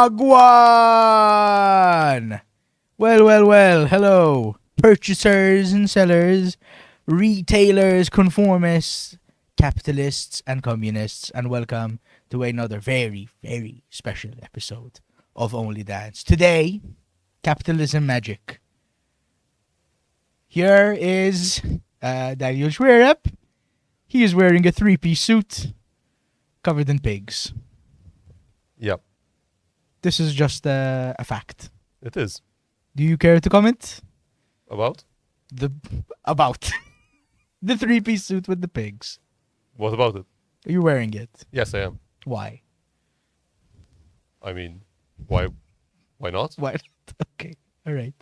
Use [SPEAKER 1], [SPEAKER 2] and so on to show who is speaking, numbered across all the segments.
[SPEAKER 1] Wagwan! Well. Hello, purchasers and sellers, retailers, conformists, capitalists, and communists, and welcome to another very, very special episode of OnlyDans. Today, Capitalism Magic. Here is Daniel Schwerup. He is wearing a three-piece suit covered in pigs.
[SPEAKER 2] Yep.
[SPEAKER 1] This is just a fact.
[SPEAKER 2] It is.
[SPEAKER 1] Do you care to comment?
[SPEAKER 2] About
[SPEAKER 1] the three-piece suit with the pigs?
[SPEAKER 2] what about it?
[SPEAKER 1] Are you wearing it?
[SPEAKER 2] Yes, I am.
[SPEAKER 1] Why?
[SPEAKER 2] I mean, why not?
[SPEAKER 1] Why? Okay, all right.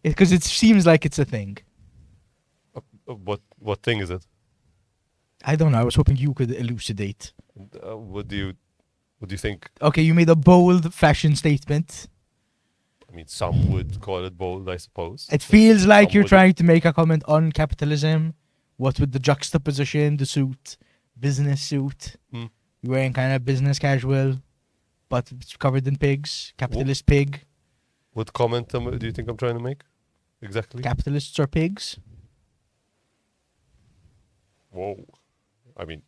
[SPEAKER 1] Because it seems like it's a thing.
[SPEAKER 2] What thing is it?
[SPEAKER 1] I don't know. I was hoping you could elucidate.
[SPEAKER 2] What do you think?
[SPEAKER 1] Okay, you made a bold fashion statement.
[SPEAKER 2] I mean, some would call it bold, I suppose.
[SPEAKER 1] It feels like
[SPEAKER 2] Some
[SPEAKER 1] you're
[SPEAKER 2] would.
[SPEAKER 1] trying to make a comment on capitalism. What with the juxtaposition, the suit, business suit.
[SPEAKER 2] Hmm.
[SPEAKER 1] You're wearing kind of business casual, but it's covered in pigs. Capitalist pig.
[SPEAKER 2] What comment do you think I'm trying to make? Exactly.
[SPEAKER 1] Capitalists are pigs.
[SPEAKER 2] Whoa. I mean,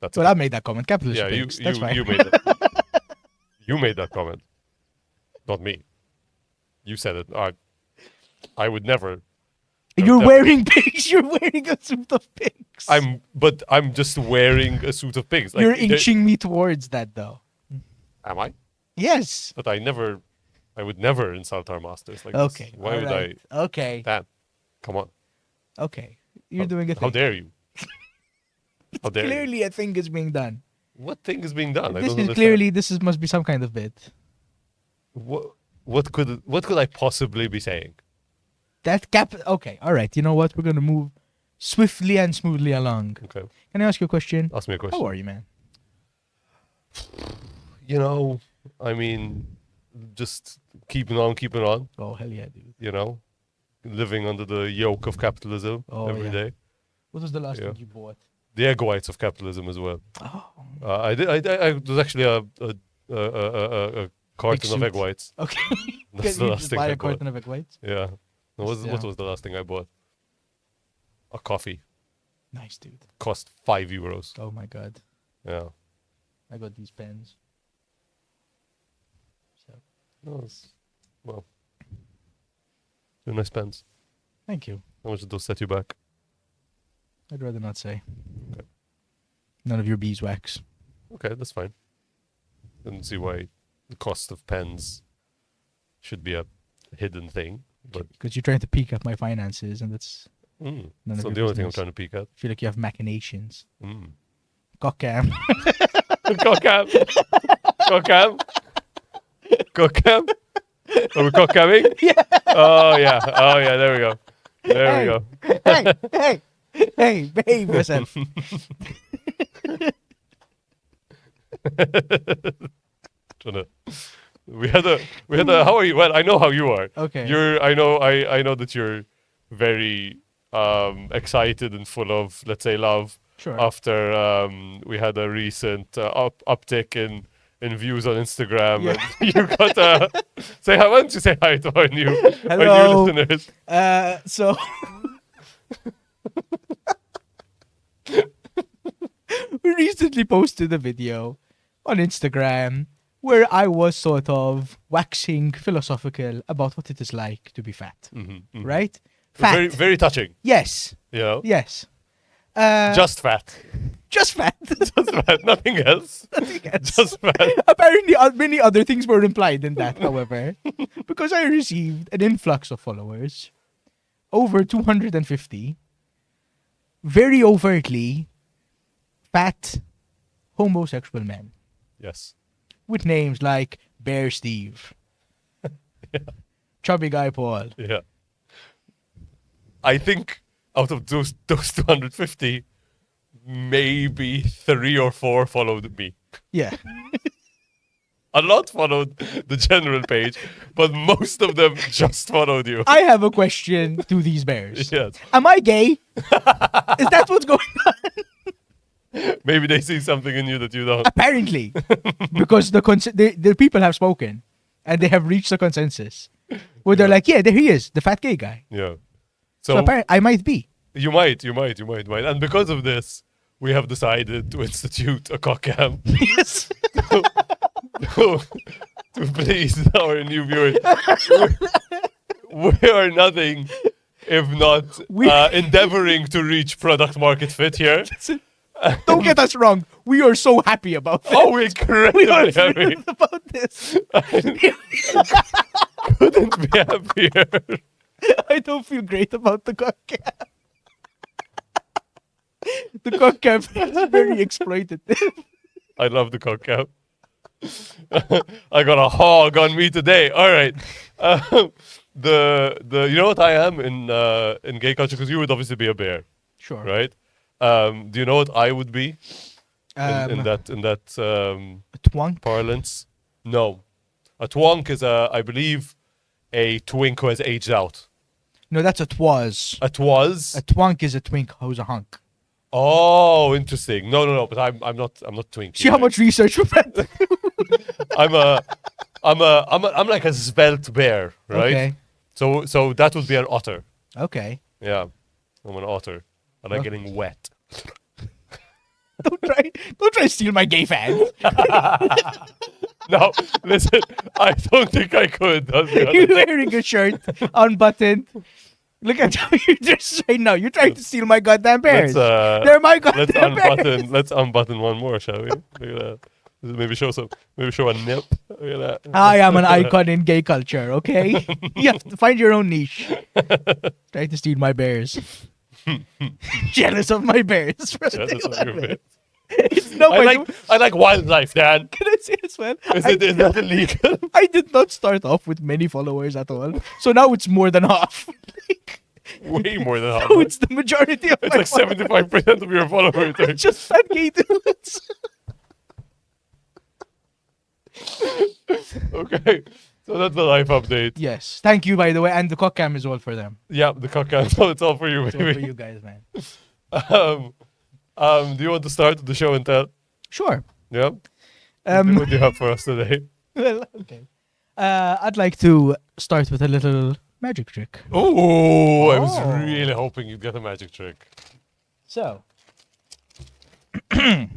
[SPEAKER 2] that's
[SPEAKER 1] Well, I made that comment. Capitalists
[SPEAKER 2] yeah.
[SPEAKER 1] are
[SPEAKER 2] You
[SPEAKER 1] pigs. That's fine.
[SPEAKER 2] you made that. You made that comment, not me. You said it. I would never.
[SPEAKER 1] You're
[SPEAKER 2] never-
[SPEAKER 1] wearing pigs. You're wearing a suit of pigs.
[SPEAKER 2] I'm just wearing a suit of pigs. Like,
[SPEAKER 1] You're inching me towards that, though.
[SPEAKER 2] Am I?
[SPEAKER 1] Yes.
[SPEAKER 2] But I would never insult our masters like
[SPEAKER 1] Okay.
[SPEAKER 2] this. Why would
[SPEAKER 1] alright.
[SPEAKER 2] I?
[SPEAKER 1] Okay.
[SPEAKER 2] Dan, come on.
[SPEAKER 1] Okay. You're doing a thing.
[SPEAKER 2] How dare you? How dare you?
[SPEAKER 1] Clearly, a thing is being done.
[SPEAKER 2] What thing is being done? I
[SPEAKER 1] This
[SPEAKER 2] don't
[SPEAKER 1] is
[SPEAKER 2] understand.
[SPEAKER 1] clearly must be some kind of bit.
[SPEAKER 2] What could I possibly be saying?
[SPEAKER 1] Okay. All right. You know what? We're gonna move swiftly and smoothly along.
[SPEAKER 2] Okay,
[SPEAKER 1] Can I ask you a question?
[SPEAKER 2] ask me a question.
[SPEAKER 1] How are you, man?
[SPEAKER 2] You know, I mean, just keeping on.
[SPEAKER 1] Oh hell yeah, dude.
[SPEAKER 2] You know, living under the yoke of capitalism every day.
[SPEAKER 1] What was the last
[SPEAKER 2] Yeah.
[SPEAKER 1] thing you bought?
[SPEAKER 2] The egg whites of capitalism as well.
[SPEAKER 1] Oh.
[SPEAKER 2] I was actually a carton of
[SPEAKER 1] suit.
[SPEAKER 2] egg whites.
[SPEAKER 1] Okay.
[SPEAKER 2] That's
[SPEAKER 1] Can
[SPEAKER 2] the
[SPEAKER 1] you
[SPEAKER 2] last
[SPEAKER 1] just
[SPEAKER 2] thing
[SPEAKER 1] buy
[SPEAKER 2] I
[SPEAKER 1] a
[SPEAKER 2] bought.
[SPEAKER 1] carton of egg whites?
[SPEAKER 2] Yeah.
[SPEAKER 1] Yeah.
[SPEAKER 2] What was the last thing I bought? A coffee.
[SPEAKER 1] Nice, dude.
[SPEAKER 2] Cost €5.
[SPEAKER 1] Oh my god.
[SPEAKER 2] Yeah.
[SPEAKER 1] I got these pens. So
[SPEAKER 2] No, well, they're nice pens.
[SPEAKER 1] thank you.
[SPEAKER 2] How much did those set you back?
[SPEAKER 1] I'd rather not say.
[SPEAKER 2] Okay.
[SPEAKER 1] None of your beeswax.
[SPEAKER 2] Okay, that's fine. Didn't see why the cost of pens should be a hidden thing, but
[SPEAKER 1] Because you're trying to peek at my finances, and that's None
[SPEAKER 2] that's
[SPEAKER 1] of
[SPEAKER 2] not
[SPEAKER 1] your
[SPEAKER 2] the only thing I'm
[SPEAKER 1] business.
[SPEAKER 2] trying to peek at.
[SPEAKER 1] I feel like you have machinations.
[SPEAKER 2] Mm.
[SPEAKER 1] Cockam.
[SPEAKER 2] Cockam! Cockam! Cockam! Are we cockamming?
[SPEAKER 1] Yeah.
[SPEAKER 2] Oh yeah, there we go. There we go.
[SPEAKER 1] hey, behave yourself.
[SPEAKER 2] We had a how are you? Well, I know how you are.
[SPEAKER 1] Okay.
[SPEAKER 2] I know that you're very excited and full of, let's say, love
[SPEAKER 1] Sure.
[SPEAKER 2] after we had a recent uptick in views on Instagram.
[SPEAKER 1] Yeah.
[SPEAKER 2] And you got say hi. Why don't you say hi to our new
[SPEAKER 1] Hello.
[SPEAKER 2] listeners?
[SPEAKER 1] So we recently posted a video on Instagram where I was sort of waxing philosophical about what it is like to be fat. Right? Fat.
[SPEAKER 2] Very very touching.
[SPEAKER 1] Yes.
[SPEAKER 2] You know,
[SPEAKER 1] Yes.
[SPEAKER 2] just fat,
[SPEAKER 1] Just fat.
[SPEAKER 2] just fat, nothing else.
[SPEAKER 1] Nothing else.
[SPEAKER 2] Just fat.
[SPEAKER 1] Apparently, many other things were implied in that, however, because I received an influx of followers, over 250, very overtly fat homosexual men
[SPEAKER 2] Yes.
[SPEAKER 1] with names like Bear Steve, Chubby Guy Paul.
[SPEAKER 2] Yeah. I think out of those 250, maybe 3 or 4 followed me.
[SPEAKER 1] Yeah.
[SPEAKER 2] A lot followed the general page, but most of them just followed you.
[SPEAKER 1] I have a question to these bears.
[SPEAKER 2] Yes.
[SPEAKER 1] Am I gay? Is that what's going on?
[SPEAKER 2] Maybe they see something in you that you don't.
[SPEAKER 1] Apparently, because the people have spoken, and they have reached a consensus where they're like, yeah, there he is, the fat gay guy.
[SPEAKER 2] Yeah.
[SPEAKER 1] So apparently, I might be.
[SPEAKER 2] You might. And because of this, we have decided to institute a cock cam
[SPEAKER 1] Yes.
[SPEAKER 2] to please our new viewers. We are nothing if not endeavoring to reach product market fit here.
[SPEAKER 1] Don't get us wrong. We are so happy about this.
[SPEAKER 2] Oh, we're incredibly
[SPEAKER 1] We are
[SPEAKER 2] happy.
[SPEAKER 1] thrilled about this.
[SPEAKER 2] Couldn't be happier.
[SPEAKER 1] I don't feel great about the cock cam. The cock cam is very exploitative.
[SPEAKER 2] I love the cock cam. I got a hog on me today. All right. The you know what I am in gay culture, because you would obviously be a bear,
[SPEAKER 1] Sure.
[SPEAKER 2] right? Do you know what I would be in that
[SPEAKER 1] A twunk.
[SPEAKER 2] parlance? No, a twonk is I believe a twink who has aged out.
[SPEAKER 1] No, that's a twas.
[SPEAKER 2] A twas.
[SPEAKER 1] A twunk is a twink who's a hunk.
[SPEAKER 2] Oh, interesting. No. But I'm not twink.
[SPEAKER 1] See how much research we've had?
[SPEAKER 2] I'm like a svelte bear, right?
[SPEAKER 1] Okay.
[SPEAKER 2] So that would be an otter.
[SPEAKER 1] Okay.
[SPEAKER 2] Yeah, I'm an otter. I like getting wet.
[SPEAKER 1] Don't try to steal my gay fans.
[SPEAKER 2] No, listen, I don't think I could. I'll be
[SPEAKER 1] You're
[SPEAKER 2] honest.
[SPEAKER 1] wearing a shirt unbuttoned. Look at how you're dressed right now. You're trying to steal my goddamn bears. They're my
[SPEAKER 2] let's
[SPEAKER 1] goddamn bears.
[SPEAKER 2] let's unbutton one more, shall we? Look at that. Maybe show a nip. Look at that.
[SPEAKER 1] I am an icon in gay culture, okay? You have to find your own niche. Trying to steal my bears. Jealous of my bears.
[SPEAKER 2] Jealous of your bears.
[SPEAKER 1] No,
[SPEAKER 2] I like wildlife, Dan.
[SPEAKER 1] Can I say as well?
[SPEAKER 2] Is that illegal?
[SPEAKER 1] I did not start off with many followers at all. So now it's more than half.
[SPEAKER 2] Way more than half.
[SPEAKER 1] So it's the majority of
[SPEAKER 2] It's
[SPEAKER 1] my
[SPEAKER 2] like 75% of your followers.
[SPEAKER 1] followers. Just fat gay dudes.
[SPEAKER 2] Okay, so that's the life update.
[SPEAKER 1] Yes. Thank you, by the way. And the cock cam is all for them.
[SPEAKER 2] Yeah, the cock cam. So it's all for you,
[SPEAKER 1] It's all for
[SPEAKER 2] baby.
[SPEAKER 1] you guys, man.
[SPEAKER 2] Do you want to start the show and tell?
[SPEAKER 1] Sure.
[SPEAKER 2] Yeah. What do you have for us today?
[SPEAKER 1] Well, okay. I'd like to start with a little magic trick.
[SPEAKER 2] Oh, I was
[SPEAKER 1] Oh.
[SPEAKER 2] really hoping you'd get a magic trick.
[SPEAKER 1] So, I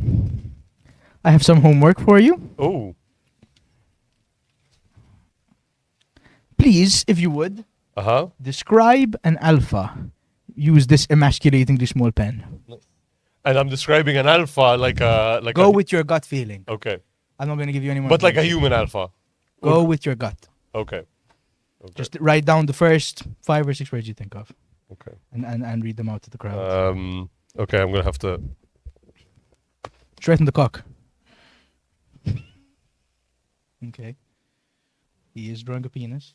[SPEAKER 1] have some homework for you.
[SPEAKER 2] Oh,
[SPEAKER 1] Please, if you would, describe an alpha. Use this emasculatingly small pen.
[SPEAKER 2] and I'm describing an alpha like a
[SPEAKER 1] Go with your gut feeling.
[SPEAKER 2] Okay,
[SPEAKER 1] I'm not going to give you any more.
[SPEAKER 2] but like a
[SPEAKER 1] information.
[SPEAKER 2] human alpha.
[SPEAKER 1] Go with your gut.
[SPEAKER 2] Okay.
[SPEAKER 1] Just write down the first 5 or 6 words you think of,
[SPEAKER 2] Okay.
[SPEAKER 1] and read them out to the crowd.
[SPEAKER 2] Okay, I'm gonna have to.
[SPEAKER 1] Straighten the cock. Okay. He is drawing a penis.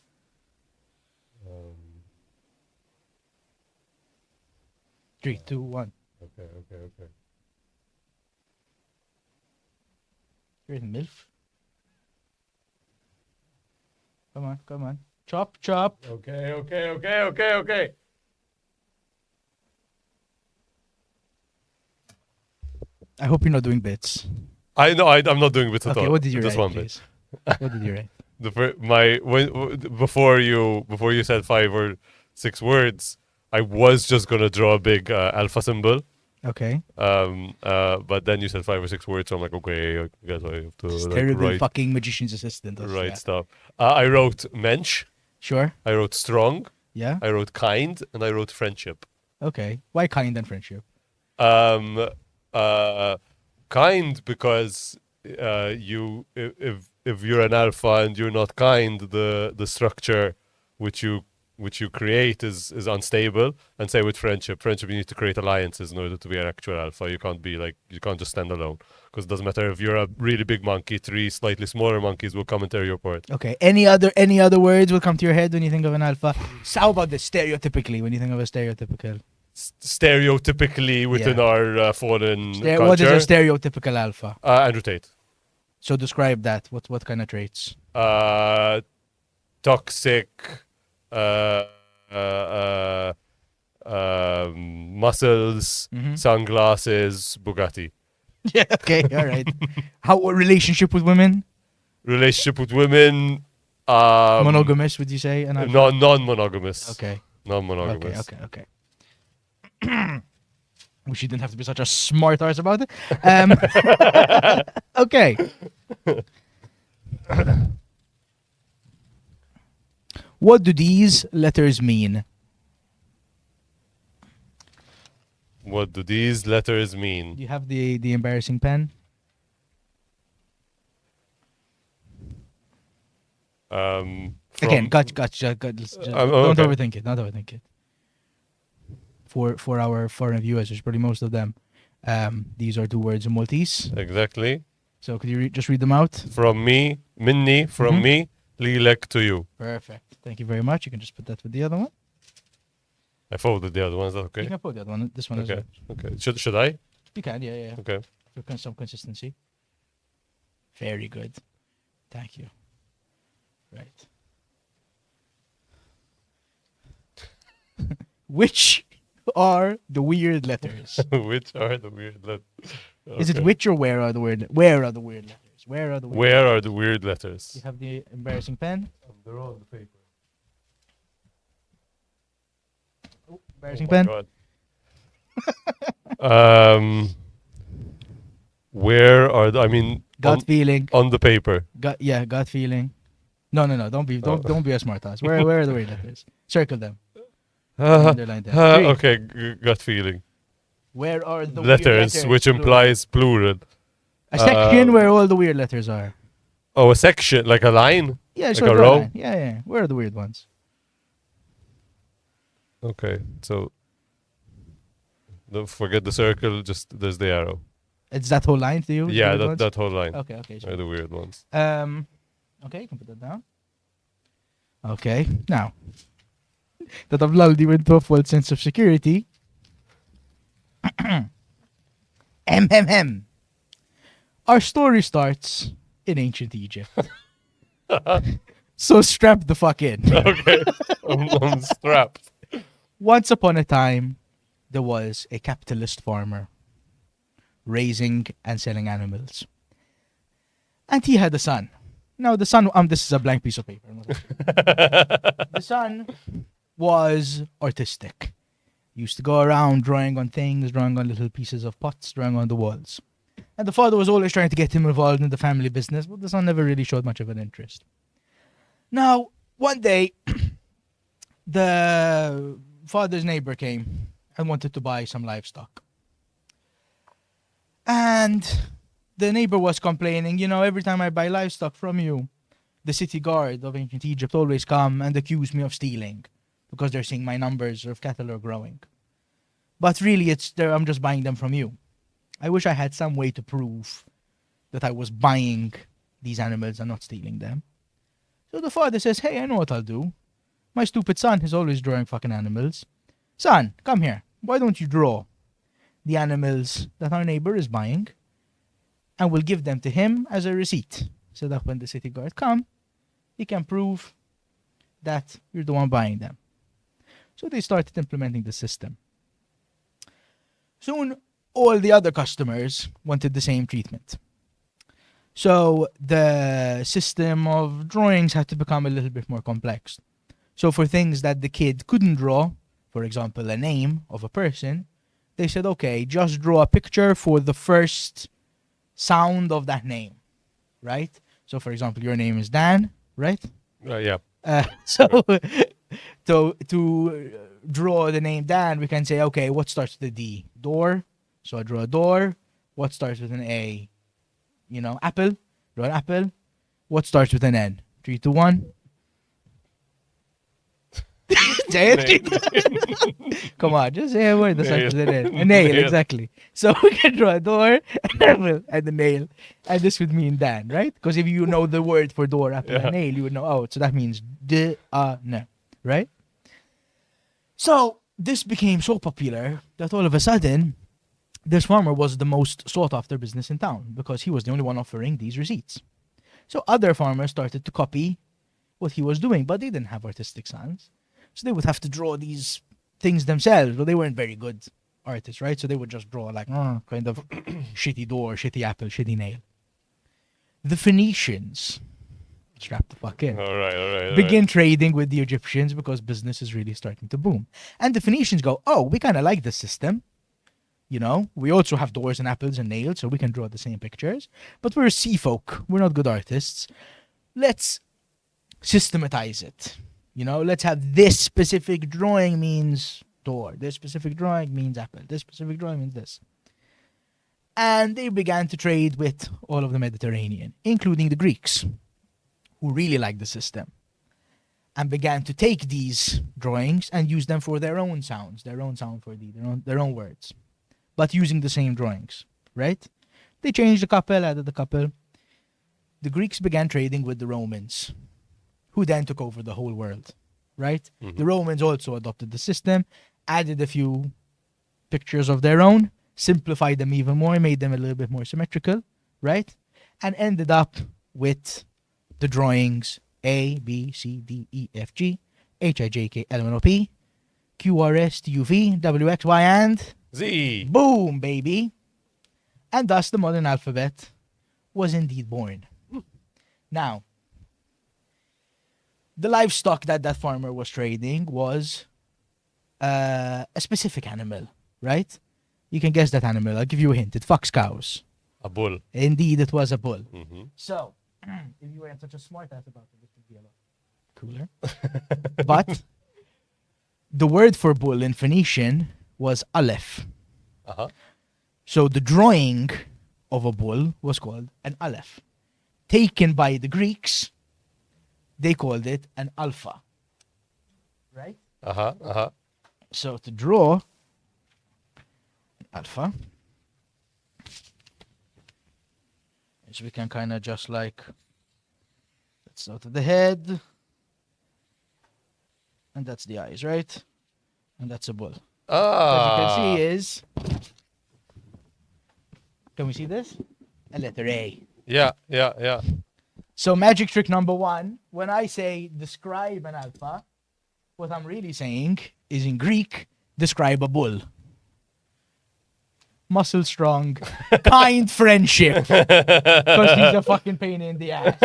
[SPEAKER 1] 3, 2, 1.
[SPEAKER 2] Okay.
[SPEAKER 1] You're in MILF. Come on. Chop.
[SPEAKER 2] Okay.
[SPEAKER 1] I hope you're not doing bits.
[SPEAKER 2] I know I'm not doing bits at all.
[SPEAKER 1] Okay, what did you
[SPEAKER 2] Just
[SPEAKER 1] write,
[SPEAKER 2] one bit.
[SPEAKER 1] please? What did you write?
[SPEAKER 2] Before you said 5 or 6 words, I was just gonna draw a big alpha symbol.
[SPEAKER 1] Okay.
[SPEAKER 2] But then you said 5 or 6 words, so I'm like, okay, I guess I have to
[SPEAKER 1] Terrible
[SPEAKER 2] write
[SPEAKER 1] fucking magician's assistant. does that.
[SPEAKER 2] stuff. I wrote mensch,
[SPEAKER 1] Sure.
[SPEAKER 2] I wrote strong,
[SPEAKER 1] Yeah.
[SPEAKER 2] I wrote kind, and I wrote friendship.
[SPEAKER 1] Okay. Why kind and friendship?
[SPEAKER 2] Kind because if you're an alpha and you're not kind, the structure which you create is unstable. And say with friendship you need to create alliances in order to be an actual alpha. You can't just stand alone, because it doesn't matter if you're a really big monkey, 3 slightly smaller monkeys will come and tear you apart.
[SPEAKER 1] Okay. Any other words will come to your head when you think of an alpha? So how about this stereotypically when you think of a stereotypical?
[SPEAKER 2] Stereotypically within our fallen culture.
[SPEAKER 1] What is a stereotypical alpha?
[SPEAKER 2] Andrew Tate.
[SPEAKER 1] So describe that. What kind of traits?
[SPEAKER 2] Toxic, muscles,
[SPEAKER 1] Mhm.
[SPEAKER 2] sunglasses, Bugatti.
[SPEAKER 1] Yeah. Okay. All right. How relationship with women?
[SPEAKER 2] Relationship with women,
[SPEAKER 1] Monogamous, would you say? And
[SPEAKER 2] non-monogamous.
[SPEAKER 1] okay.
[SPEAKER 2] Non-monogamous.
[SPEAKER 1] Okay. Wish you didn't have to be such a smart arse about it. Okay. What do these letters mean?
[SPEAKER 2] What do these letters
[SPEAKER 1] Do
[SPEAKER 2] mean?
[SPEAKER 1] you have the embarrassing pen?
[SPEAKER 2] From,
[SPEAKER 1] Again, gotcha. Don't
[SPEAKER 2] okay.
[SPEAKER 1] overthink it. Don't overthink it. For our foreign viewers, there's probably most of them. These are two words in Maltese.
[SPEAKER 2] Exactly.
[SPEAKER 1] So could you just read them out?
[SPEAKER 2] From me, minni, from
[SPEAKER 1] Mhm.
[SPEAKER 2] me, lilek to you.
[SPEAKER 1] Perfect. Thank you very much. You can just put that with the other one.
[SPEAKER 2] I folded the other one. Is that
[SPEAKER 1] You
[SPEAKER 2] okay?
[SPEAKER 1] can put the other one. This one as
[SPEAKER 2] Okay.
[SPEAKER 1] well.
[SPEAKER 2] Okay. Should I?
[SPEAKER 1] You can, yeah.
[SPEAKER 2] Okay.
[SPEAKER 1] For some consistency. Very good. Thank you. Right. Which are the weird letters?
[SPEAKER 2] Which are the weird letters?
[SPEAKER 1] Is it which or where are the weird? Where are the weird letters? Where are the weird?
[SPEAKER 2] Where are the weird letters?
[SPEAKER 1] You have the embarrassing pen.
[SPEAKER 2] They're all on the paper.
[SPEAKER 1] Embarrassing
[SPEAKER 2] Oh my
[SPEAKER 1] pen.
[SPEAKER 2] God. Where are the? I mean,
[SPEAKER 1] Gut feeling.
[SPEAKER 2] on the paper.
[SPEAKER 1] Gut feeling. No. Don't be a smart ass. Where are the weird letters? Circle them. Underline them. Three.
[SPEAKER 2] Okay, gut feeling.
[SPEAKER 1] Where are the weird
[SPEAKER 2] Letters, which
[SPEAKER 1] plural?
[SPEAKER 2] implies plural.
[SPEAKER 1] A section where all the weird letters are.
[SPEAKER 2] Oh, a section, like a line?
[SPEAKER 1] Yeah,
[SPEAKER 2] Like
[SPEAKER 1] so
[SPEAKER 2] a
[SPEAKER 1] draw
[SPEAKER 2] row?
[SPEAKER 1] line. Yeah. Where are the weird ones?
[SPEAKER 2] Okay, so don't forget the circle, just there's the arrow.
[SPEAKER 1] It's that whole line to you? the
[SPEAKER 2] Yeah,
[SPEAKER 1] weird
[SPEAKER 2] that,
[SPEAKER 1] ones?
[SPEAKER 2] that whole line
[SPEAKER 1] Okay.
[SPEAKER 2] are the weird ones.
[SPEAKER 1] Okay, you can put that down. Okay, now that I've lulled you into a false sense of security. Our story starts in ancient Egypt. So strap the fuck in.
[SPEAKER 2] Okay, I'm strapped.
[SPEAKER 1] Once upon a time, there was a capitalist farmer raising and selling animals. And he had a son. Now, the son, this is a blank piece of paper. The son was artistic. Used to go around drawing on things, drawing on little pieces of pots, drawing on the walls. And the father was always trying to get him involved in the family business, but the son never really showed much of an interest. Now, one day, the father's neighbor came and wanted to buy some livestock. And the neighbor was complaining, every time I buy livestock from you, the city guard of ancient Egypt always come and accuse me of stealing because they're seeing my numbers of cattle are growing. But really, I'm just buying them from you. I wish I had some way to prove that I was buying these animals and not stealing them. So the father says, hey, I know what I'll do. My stupid son is always drawing fucking animals. Son, come here. Why don't you draw the animals that our neighbor is buying and we'll give them to him as a receipt so that when the city guard come, he can prove that you're the one buying them. So they started implementing the system. Soon, all the other customers wanted the same treatment. So the system of drawings had to become a little bit more complex. So for things that the kid couldn't draw, for example, a name of a person, they said, okay, just draw a picture for the first sound of that name, right? So for example, your name is Dan, right?
[SPEAKER 2] Yeah.
[SPEAKER 1] So to draw the name Dan, we can say, okay, what starts with a D? Door. So I draw a door. What starts with an A? Apple. Draw an apple. What starts with an N? 3, 2, 1. Say it. Come on, just say a word that starts with an N. A nail,
[SPEAKER 2] Nail.
[SPEAKER 1] exactly. So we can draw a door, an apple, and a nail. And this would mean Dan, right? Because if you know the word for door, apple,
[SPEAKER 2] Yeah.
[SPEAKER 1] and nail, you would know, oh, so that means no, right? So this became so popular that all of a sudden, this farmer was the most sought after business in town because he was the only one offering these receipts. So other farmers started to copy what he was doing, but they didn't have artistic sons. So they would have to draw these things themselves, but they weren't very good. artists, right? So they would just draw like kind of shitty door, shitty apple, shitty nail. The Phoenicians, strap the fuck in,
[SPEAKER 2] All right.
[SPEAKER 1] begin trading with the Egyptians because business is really starting to boom. And the Phoenicians go, oh, we kind of like this system. You know, we also have doors and apples and nails, so we can draw the same pictures. But we're sea folk. We're not good artists. Let's systematize it. You know, let's have this specific drawing means door. This specific drawing means apple. This specific drawing means this. And they began to trade with all of the Mediterranean, including the Greeks, who really liked the system, and began to take these drawings and use them for their own sounds, their own sound for their own words, but using the same drawings, right? They changed a couple, added a couple. The Greeks began trading with the Romans, who then took over the whole world, right?
[SPEAKER 2] Mhm.
[SPEAKER 1] The Romans also adopted the system, added a few pictures of their own, simplified them even more, made them a little bit more symmetrical, right? And ended up with the drawings A, B, C, D, E, F, G, H, I, J, K, L, M, N, O, P, Q, R, S, T, U, V, W, X, Y, and
[SPEAKER 2] Z.
[SPEAKER 1] boom, baby. And thus the modern alphabet was indeed born. Now, the livestock that that farmer was trading was a specific animal, right? You can guess that animal. I'll give you a hint. It fucks cows.
[SPEAKER 2] A bull.
[SPEAKER 1] Indeed, it was a bull.
[SPEAKER 2] Mhm.
[SPEAKER 1] So, if you weren't such a smart ass about it, this would be a lot cooler. But the word for bull in Phoenician was aleph.
[SPEAKER 2] Uh-huh.
[SPEAKER 1] So the drawing of a bull was called an aleph. Taken by the Greeks, they called it an alpha. Right?
[SPEAKER 2] Uh-huh.
[SPEAKER 1] So to draw an alpha, so we can kind of just like, let's start at the head, and that's the eyes, right? And that's a bull. As you can see is, can we see this? A letter A.
[SPEAKER 2] Yeah.
[SPEAKER 1] So magic trick number one, when I say describe an alpha, what I'm really saying is in Greek, describe a bull. Muscle strong, kind friendship. Because he's a fucking pain in the ass.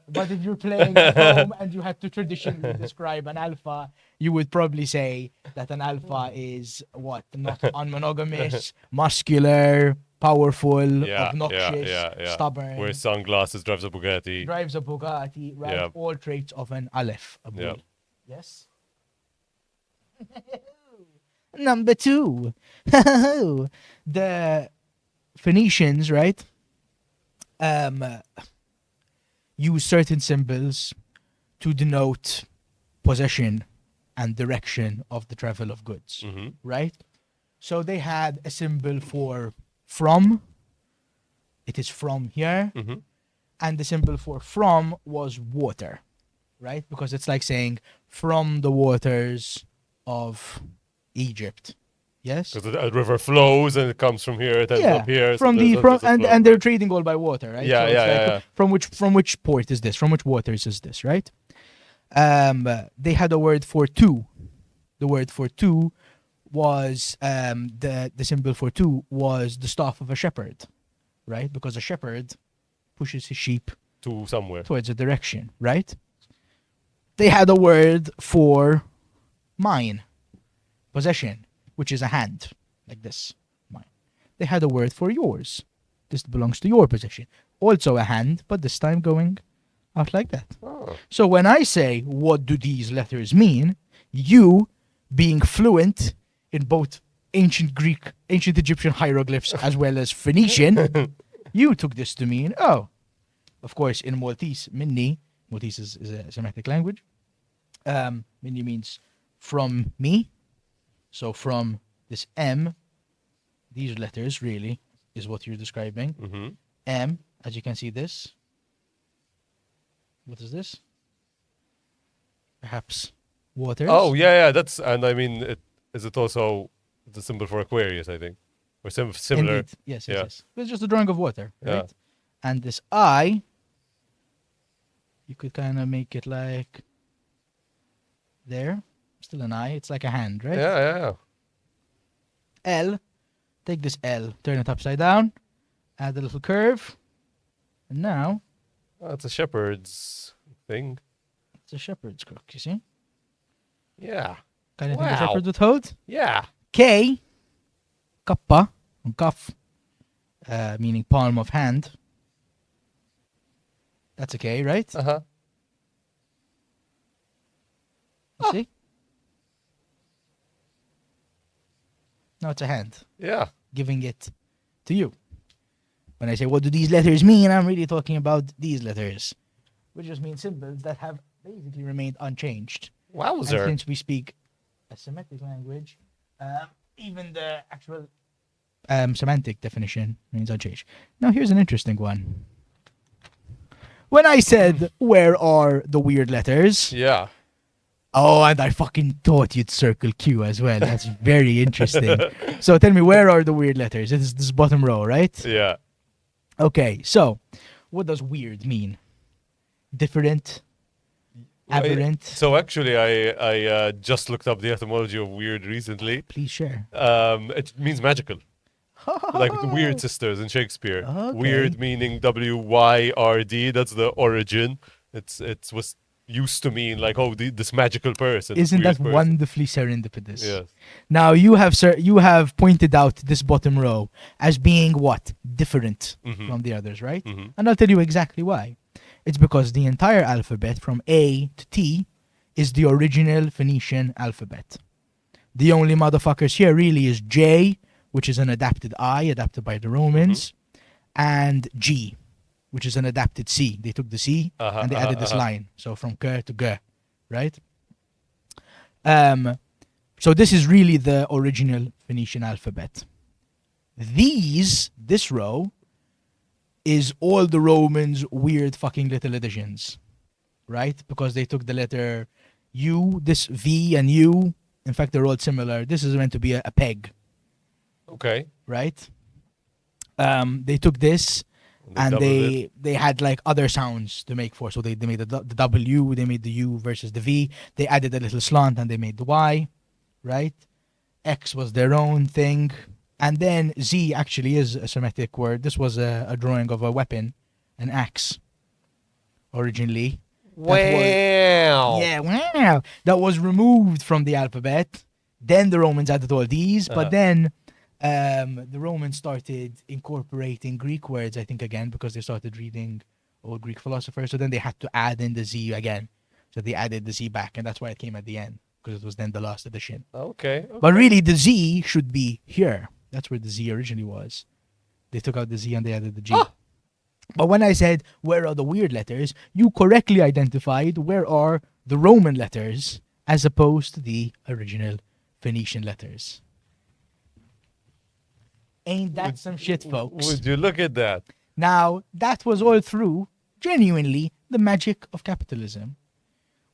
[SPEAKER 1] But if you're playing at home and you had to traditionally describe an alpha, you would probably say that an alpha is what? Not unmonogamous, muscular, powerful,
[SPEAKER 2] Yeah,
[SPEAKER 1] obnoxious,
[SPEAKER 2] yeah.
[SPEAKER 1] stubborn,
[SPEAKER 2] Wears sunglasses, drives a Bugatti.
[SPEAKER 1] drives a Bugatti, right?
[SPEAKER 2] Yeah.
[SPEAKER 1] All traits of an aleph, a bull.
[SPEAKER 2] Yeah.
[SPEAKER 1] Yes? Number two. The Phoenicians, right? Use certain symbols to denote possession and direction of the travel of goods,
[SPEAKER 2] Mm-hmm.
[SPEAKER 1] right? So they had a symbol for from. It is from here.
[SPEAKER 2] Mm-hmm.
[SPEAKER 1] And the symbol for from was water, right? Because it's like saying from the waters of Egypt. Yes?
[SPEAKER 2] Because the river flows and it comes from here, it ends up here.
[SPEAKER 1] From
[SPEAKER 2] so
[SPEAKER 1] the
[SPEAKER 2] there's
[SPEAKER 1] from
[SPEAKER 2] a flow,
[SPEAKER 1] and they're
[SPEAKER 2] right?
[SPEAKER 1] trading all by water, right?
[SPEAKER 2] Yeah,
[SPEAKER 1] So it's
[SPEAKER 2] yeah.
[SPEAKER 1] From which port is this? From which waters is this, right? They had a word for two. The word for two was the symbol for two was the staff of a shepherd, right? Because a shepherd pushes his sheep
[SPEAKER 2] To somewhere.
[SPEAKER 1] towards a direction, right? They had a word for mine, possession, which is a hand, like this, mine. They had a word for yours. This belongs to your possession. Also a hand, but this time going out like that.
[SPEAKER 2] Oh.
[SPEAKER 1] So when I say, what do these letters mean? You, being fluent in both ancient Greek, ancient Egyptian hieroglyphs, as well as Phoenician, you took this to mean, oh, of course, in Maltese, Minni, Maltese is a Semitic language. Minni means from me. So from this M, these letters really is what you're describing.
[SPEAKER 2] Mm-hmm.
[SPEAKER 1] M, as you can see this. What is this? Perhaps waters.
[SPEAKER 2] Oh, yeah. That's, and I mean, is it also the symbol for Aquarius, I think? Or similar?
[SPEAKER 1] Indeed. Yes.
[SPEAKER 2] Yeah.
[SPEAKER 1] It's just a drawing of water, right?
[SPEAKER 2] Yeah.
[SPEAKER 1] And this I, you could kind of make it like there. Still an I. It's like a hand, right?
[SPEAKER 2] Yeah.
[SPEAKER 1] L. Take this L, turn it upside down, add a little curve, and now
[SPEAKER 2] Oh, it's a shepherd's thing.
[SPEAKER 1] it's a shepherd's crook, you see?
[SPEAKER 2] Yeah.
[SPEAKER 1] Kind of think a
[SPEAKER 2] Wow.
[SPEAKER 1] shepherd would hold.
[SPEAKER 2] Yeah.
[SPEAKER 1] K, kappa, and cuff, meaning palm of hand. That's a K, right?
[SPEAKER 2] Uh huh.
[SPEAKER 1] You see? Now it's a hand,
[SPEAKER 2] Yeah.
[SPEAKER 1] giving it to you. When I say, what do these letters mean? I'm really talking about these letters, which just mean symbols that have basically remained unchanged. And
[SPEAKER 2] Wowzer.
[SPEAKER 1] since we speak a Semitic language, even the actual semantic definition remains unchanged. Now, here's an interesting one. When I said, where are the weird letters?
[SPEAKER 2] Yeah.
[SPEAKER 1] Oh, and I fucking thought you'd circle Q as well. That's very interesting. So tell me, where are the weird letters? It is this bottom row, right?
[SPEAKER 2] Yeah.
[SPEAKER 1] Okay, so what does weird mean? Different? Aberrant?
[SPEAKER 2] So actually, I just looked up the etymology of weird recently.
[SPEAKER 1] Please share.
[SPEAKER 2] It means magical, like the Weird Sisters in Shakespeare.
[SPEAKER 1] Okay.
[SPEAKER 2] Weird meaning WYRD. That's the origin. It was used to mean like this magical person. this
[SPEAKER 1] Isn't
[SPEAKER 2] weird
[SPEAKER 1] that
[SPEAKER 2] person.
[SPEAKER 1] wonderfully serendipitous?
[SPEAKER 2] Yes.
[SPEAKER 1] Now you have pointed out this bottom row as being what? Different
[SPEAKER 2] Mhm.
[SPEAKER 1] from the others, right?
[SPEAKER 2] Mhm.
[SPEAKER 1] And I'll tell you exactly why. It's because the entire alphabet from A to T is the original Phoenician alphabet. The only motherfuckers here really is J, which is an adapted I, adapted by the Romans, and G, which is an adapted C. They took the C and they added this line. So from K to G, right? So this is really the original Phoenician alphabet. This row, is all the Romans' weird fucking little additions, right? Because they took the letter U, this V and U. In fact, they're all similar. This is meant to be a peg,
[SPEAKER 2] Okay.
[SPEAKER 1] right? They took this and they had like other sounds to make for. So they made the W, they made the U versus the V. They added a little slant and they made the Y, right? X was their own thing. And then Z actually is a Semitic word. This was a drawing of a weapon, an axe, originally.
[SPEAKER 2] Wow.
[SPEAKER 1] Yeah, wow. That was removed from the alphabet. Then the Romans added all these, but then the Romans started incorporating Greek words, I think, again, because they started reading old Greek philosophers. So then they had to add in the Z again. So they added the Z back, and that's why it came at the end, because it was then the last edition.
[SPEAKER 2] Okay.
[SPEAKER 1] But really, the Z should be here. That's where the Z originally was. They took out the Z and they added the G. But when I said, where are the weird letters, you correctly identified where are the Roman letters as opposed to the original Phoenician letters. Ain't that some shit, folks?
[SPEAKER 2] Would you look at that?
[SPEAKER 1] Now, that was all through, genuinely, the magic of capitalism.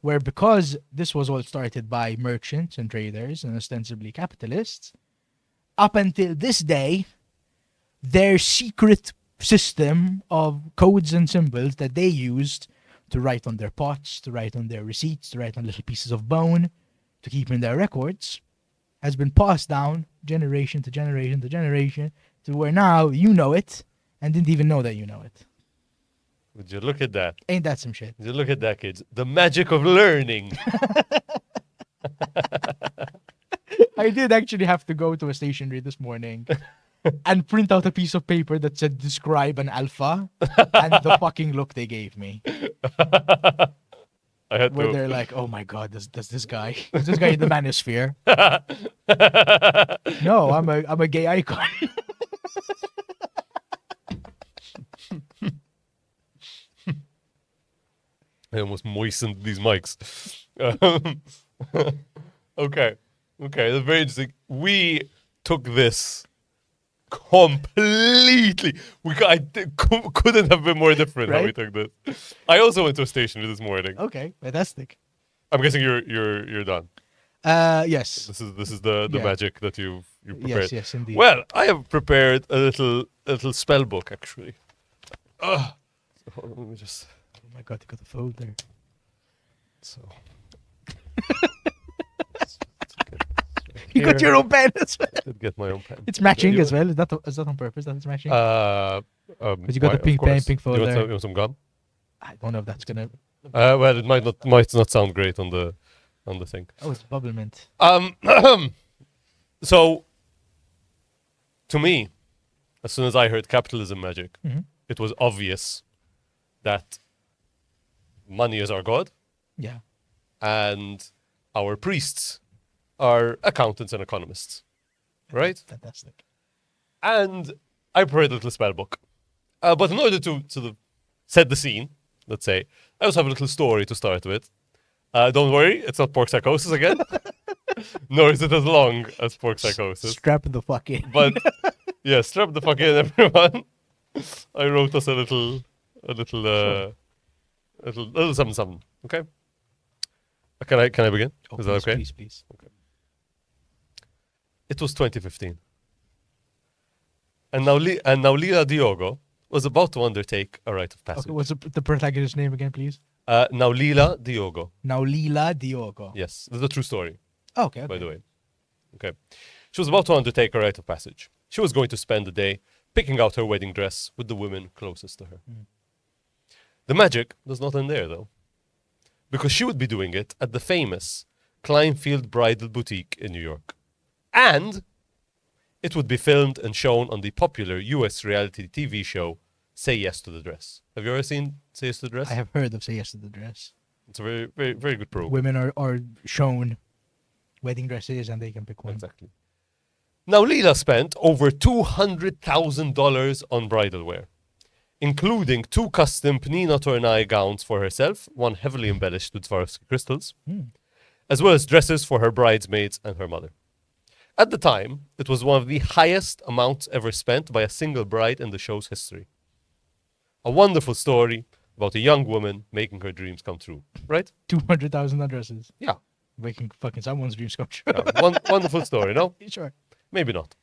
[SPEAKER 1] Where because this was all started by merchants and traders and ostensibly capitalists, up until this day, their secret system of codes and symbols that they used to write on their pots, to write on their receipts, to write on little pieces of bone, to keep in their records, has been passed down generation to generation to generation to where now you know it and didn't even know that you know it.
[SPEAKER 2] Would you look at that?
[SPEAKER 1] Ain't that some shit?
[SPEAKER 2] Would you look at that, kids? The magic of learning.
[SPEAKER 1] I did actually have to go to a stationery this morning and print out a piece of paper that said describe an alpha and the fucking look they gave me.
[SPEAKER 2] I had
[SPEAKER 1] Where
[SPEAKER 2] to.
[SPEAKER 1] they're like, oh my god, is this guy in the manosphere? No, I'm a gay icon.
[SPEAKER 2] I almost moistened these mics. Um, okay. That's very interesting. We took this completely. Couldn't have been more different how we
[SPEAKER 1] Right?
[SPEAKER 2] took this. I also went to a stationery this morning.
[SPEAKER 1] Okay, fantastic.
[SPEAKER 2] I'm guessing you're done.
[SPEAKER 1] Yes.
[SPEAKER 2] This is the
[SPEAKER 1] Yeah.
[SPEAKER 2] magic that you prepared.
[SPEAKER 1] Yes, indeed.
[SPEAKER 2] Well, I have prepared a little spell book actually. So hold on, let me just.
[SPEAKER 1] Oh my god, you got the folder.
[SPEAKER 2] So
[SPEAKER 1] You got your own pen as well.
[SPEAKER 2] Did get my own pen.
[SPEAKER 1] It's matching
[SPEAKER 2] You-
[SPEAKER 1] as well. Is that on purpose that it's matching?
[SPEAKER 2] Because
[SPEAKER 1] you got the pink pen, pink
[SPEAKER 2] You want
[SPEAKER 1] folder.
[SPEAKER 2] you want some gum?
[SPEAKER 1] I don't know if that's gonna.
[SPEAKER 2] Well, it might not sound great on the thing.
[SPEAKER 1] Oh, it's bubble mint.
[SPEAKER 2] So, to me, as soon as I heard capitalism magic,
[SPEAKER 1] Mhm.
[SPEAKER 2] it was obvious that money is our god
[SPEAKER 1] Yeah.
[SPEAKER 2] and our priests are accountants and economists, right?
[SPEAKER 1] Fantastic.
[SPEAKER 2] And I prepared a little spell book. But in order to sort of set the scene, let's say, I also have a little story to start with. Don't worry, it's not pork psychosis again. Nor is it as long as pork psychosis.
[SPEAKER 1] Strap the fuck in.
[SPEAKER 2] But yeah, strap the fuck in, everyone. I wrote us a little something. Okay. Can I begin?
[SPEAKER 1] Oh,
[SPEAKER 2] Is that okay?
[SPEAKER 1] Please.
[SPEAKER 2] It was 2015, and now Lila Diogo was about to undertake a rite of passage.
[SPEAKER 1] Okay, what's the protagonist's name again, please?
[SPEAKER 2] Now Lila Diogo.
[SPEAKER 1] Now Lila Diogo.
[SPEAKER 2] Yes, this is a true story,
[SPEAKER 1] Okay.
[SPEAKER 2] by the way. Okay. She was about to undertake a rite of passage. She was going to spend the day picking out her wedding dress with the women closest to her. The magic does not end there, though, because she would be doing it at the famous Kleinfield Bridal Boutique in New York. And it would be filmed and shown on the popular US reality TV show Say Yes to the Dress. Have you ever seen Say Yes to the Dress?
[SPEAKER 1] I have heard of Say Yes to the Dress.
[SPEAKER 2] It's a very, very, very good program.
[SPEAKER 1] Women are shown wedding dresses and they can pick one.
[SPEAKER 2] Exactly. Now, Leela spent over $200,000 on bridal wear, including 2 custom Pnina Tornai gowns for herself, one heavily embellished with Swarovski crystals, as well as dresses for her bridesmaids and her mother. At the time, it was one of the highest amounts ever spent by a single bride in the show's history. A wonderful story about a young woman making her dreams come true, right?
[SPEAKER 1] 200,000 on dresses.
[SPEAKER 2] Yeah.
[SPEAKER 1] Making fucking someone's dreams come true.
[SPEAKER 2] Wonderful story, no?
[SPEAKER 1] Sure.
[SPEAKER 2] Maybe not.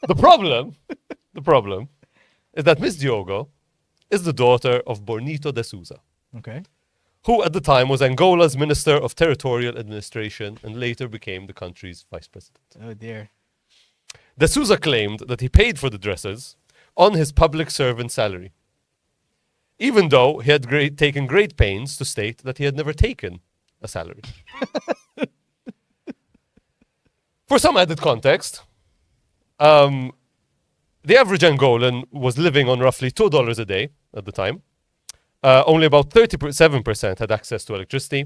[SPEAKER 2] The problem is that Miss Diogo is the daughter of Bornito de Souza,
[SPEAKER 1] Okay.
[SPEAKER 2] who at the time was Angola's Minister of Territorial Administration and later became the country's vice president.
[SPEAKER 1] Oh dear.
[SPEAKER 2] De Souza claimed that he paid for the dresses on his public servant salary, even though he had taken great pains to state that he had never taken a salary. For some added context, the average Angolan was living on roughly $2 a day at the time. Only about 37% had access to electricity,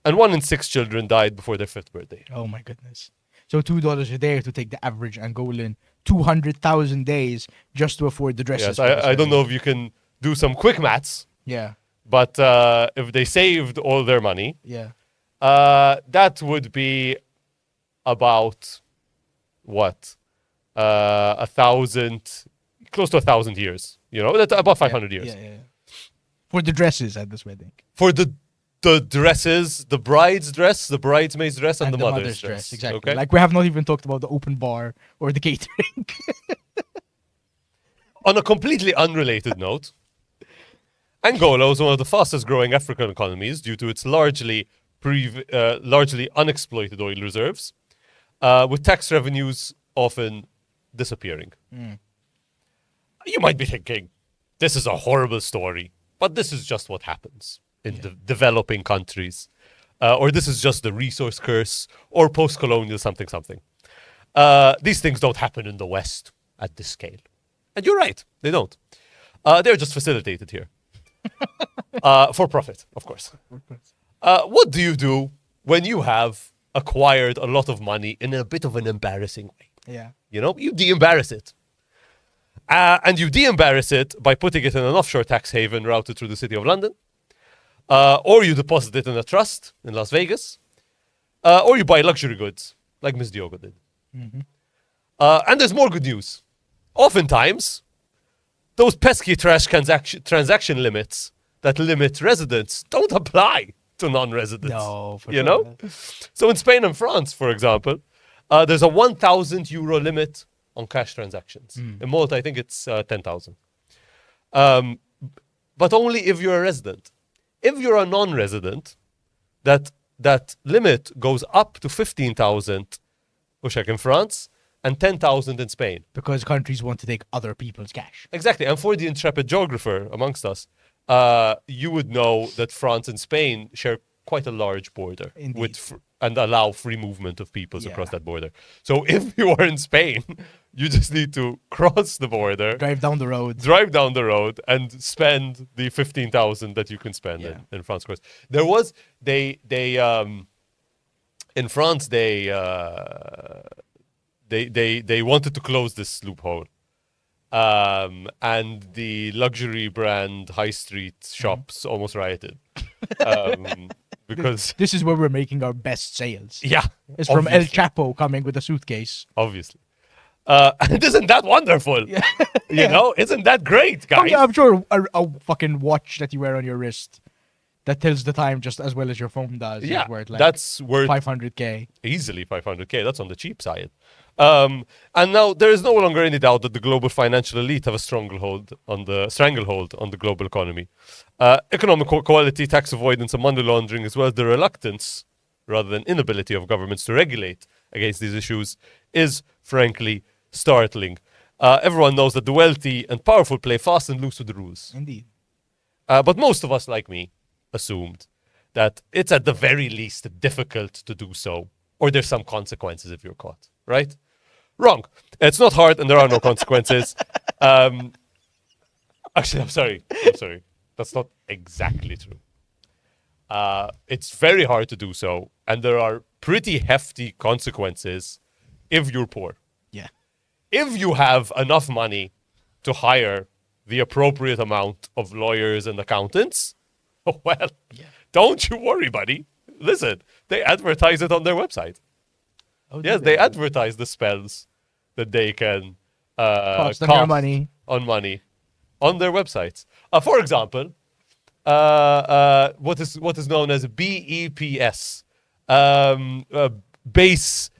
[SPEAKER 2] and 1 in 6 children died before their 5th birthday.
[SPEAKER 1] Oh my goodness. So $2 a day to take the average Angolan 200,000 days just to afford the dresses.
[SPEAKER 2] Yes,
[SPEAKER 1] for this
[SPEAKER 2] I don't
[SPEAKER 1] wedding.
[SPEAKER 2] know if you can do some quick maths,
[SPEAKER 1] Yeah.
[SPEAKER 2] but if they saved all their money,
[SPEAKER 1] Yeah.
[SPEAKER 2] that would be about what? 1,000, close to 1,000 years. You know, that's about 500 years.
[SPEAKER 1] Yeah. For the dresses at this wedding.
[SPEAKER 2] For the dresses, the bride's dress, the bridesmaid's dress, and the mother's dress.
[SPEAKER 1] Exactly.
[SPEAKER 2] Okay?
[SPEAKER 1] Like we have not even talked about the open bar or the catering.
[SPEAKER 2] On a completely unrelated note, Angola was one of the fastest growing African economies due to its largely unexploited oil reserves, with tax revenues often disappearing. You might be thinking, this is a horrible story, but this is just what happens in developing countries, or this is just the resource curse, or post-colonial something. These things don't happen in the West at this scale. And you're right, they don't. They're just facilitated here. For profit, of course. What do you do when you have acquired a lot of money in a bit of an embarrassing way?
[SPEAKER 1] Yeah.
[SPEAKER 2] You know, you de-embarrass it. And you de-embarrass it by putting it in an offshore tax haven routed through the city of London. Or you deposit it in a trust in Las Vegas. Or you buy luxury goods, like Miss Diogo did. And there's more good news. Oftentimes, those pesky transaction limits that limit residents don't apply to non-residents.
[SPEAKER 1] No, for
[SPEAKER 2] you
[SPEAKER 1] sure.
[SPEAKER 2] know? So in Spain and France, for example, there's a 1,000 euro limit on cash transactions. In Malta, I think it's 10,000. But only if you're a resident. If you're a non-resident, that limit goes up to 15,000 Ushak in France, and 10,000 in Spain.
[SPEAKER 1] Because countries want to take other people's cash.
[SPEAKER 2] Exactly. And for the intrepid geographer amongst us, you would know that France and Spain share quite a large border
[SPEAKER 1] Indeed.
[SPEAKER 2] and allow free movement of peoples
[SPEAKER 1] Yeah.
[SPEAKER 2] across that border. So if you are in Spain, you just need to cross the border,
[SPEAKER 1] Drive down the road.
[SPEAKER 2] drive down the road, and spend the 15,000 that you can spend
[SPEAKER 1] Yeah.
[SPEAKER 2] in France. Of course, there was in France they wanted to close this loophole, and the luxury brand high street shops almost rioted, because
[SPEAKER 1] This is where we're making our best sales.
[SPEAKER 2] yeah,
[SPEAKER 1] It's from El
[SPEAKER 2] obviously.
[SPEAKER 1] Chapo coming with a suitcase.
[SPEAKER 2] Obviously. And isn't that wonderful?
[SPEAKER 1] Yeah.
[SPEAKER 2] You know, isn't that great,
[SPEAKER 1] Oh,
[SPEAKER 2] guys?
[SPEAKER 1] yeah, I'm sure a fucking watch that you wear on your wrist that tells the time just as well as your phone does
[SPEAKER 2] Yeah,
[SPEAKER 1] is worth like
[SPEAKER 2] that's worth
[SPEAKER 1] 500k.
[SPEAKER 2] easily 500k. That's on the cheap side. And now there is no longer any doubt that the global financial elite have a stranglehold on the global economy. Economic equality, tax avoidance, and money laundering, as well as the reluctance rather than inability of governments to regulate against these issues, is frankly startling. Everyone knows that the wealthy and powerful play fast and loose with the rules.
[SPEAKER 1] Indeed.
[SPEAKER 2] But most of us, like me, assumed that it's at the very least difficult to do so, or there's some consequences if you're caught, right? Wrong. It's not hard and there are no consequences. Actually, I'm sorry. That's not exactly true. It's very hard to do so, and there are pretty hefty consequences if you're poor.
[SPEAKER 1] Yeah.
[SPEAKER 2] If you have enough money to hire the appropriate amount of lawyers and accountants, well, don't you worry, buddy. Listen, they advertise it on their website.
[SPEAKER 1] Oh,
[SPEAKER 2] Yes, they advertise the spells that they can
[SPEAKER 1] cost them your money.
[SPEAKER 2] on their websites. For example, what is known as BEPS, base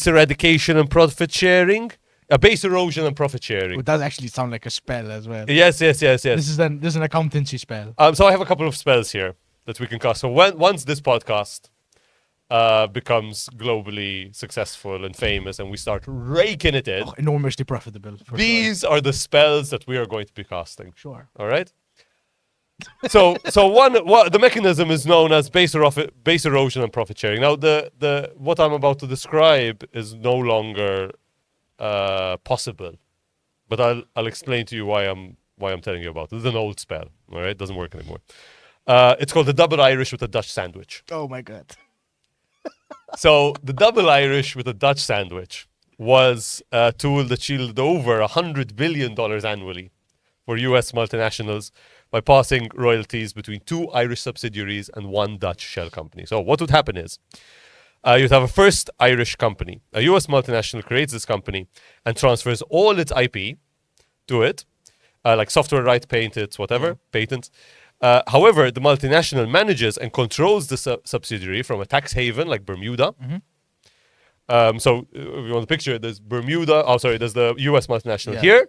[SPEAKER 2] eradication and profit sharing, base erosion and profit sharing.
[SPEAKER 1] It does actually sound like a spell as well.
[SPEAKER 2] Yes.
[SPEAKER 1] This is an accountancy spell.
[SPEAKER 2] So I have a couple of spells here that we can cast. So once this podcast becomes globally successful and famous, and we start raking it in,
[SPEAKER 1] Enormously profitable. For
[SPEAKER 2] these are the spells that we are going to be casting.
[SPEAKER 1] sure.
[SPEAKER 2] All right. So the mechanism is known as base erosion and profit sharing. Now the what I'm about to describe is no longer possible, but I'll explain to you why I'm telling you about it. This is an old spell. All right, it doesn't work anymore. It's called the double Irish with a Dutch sandwich.
[SPEAKER 1] Oh my god.
[SPEAKER 2] So the double Irish with a Dutch sandwich was a tool that shielded over $100 billion annually for US multinationals by passing royalties between 2 Irish subsidiaries and 1 Dutch shell company. So what would happen is you'd have a first Irish company. A US multinational creates this company and transfers all its IP to it, like software rights, patents, whatever, patents. However, the multinational manages and controls the subsidiary from a tax haven like Bermuda. So if you want to picture, there's Bermuda. There's the US multinational here.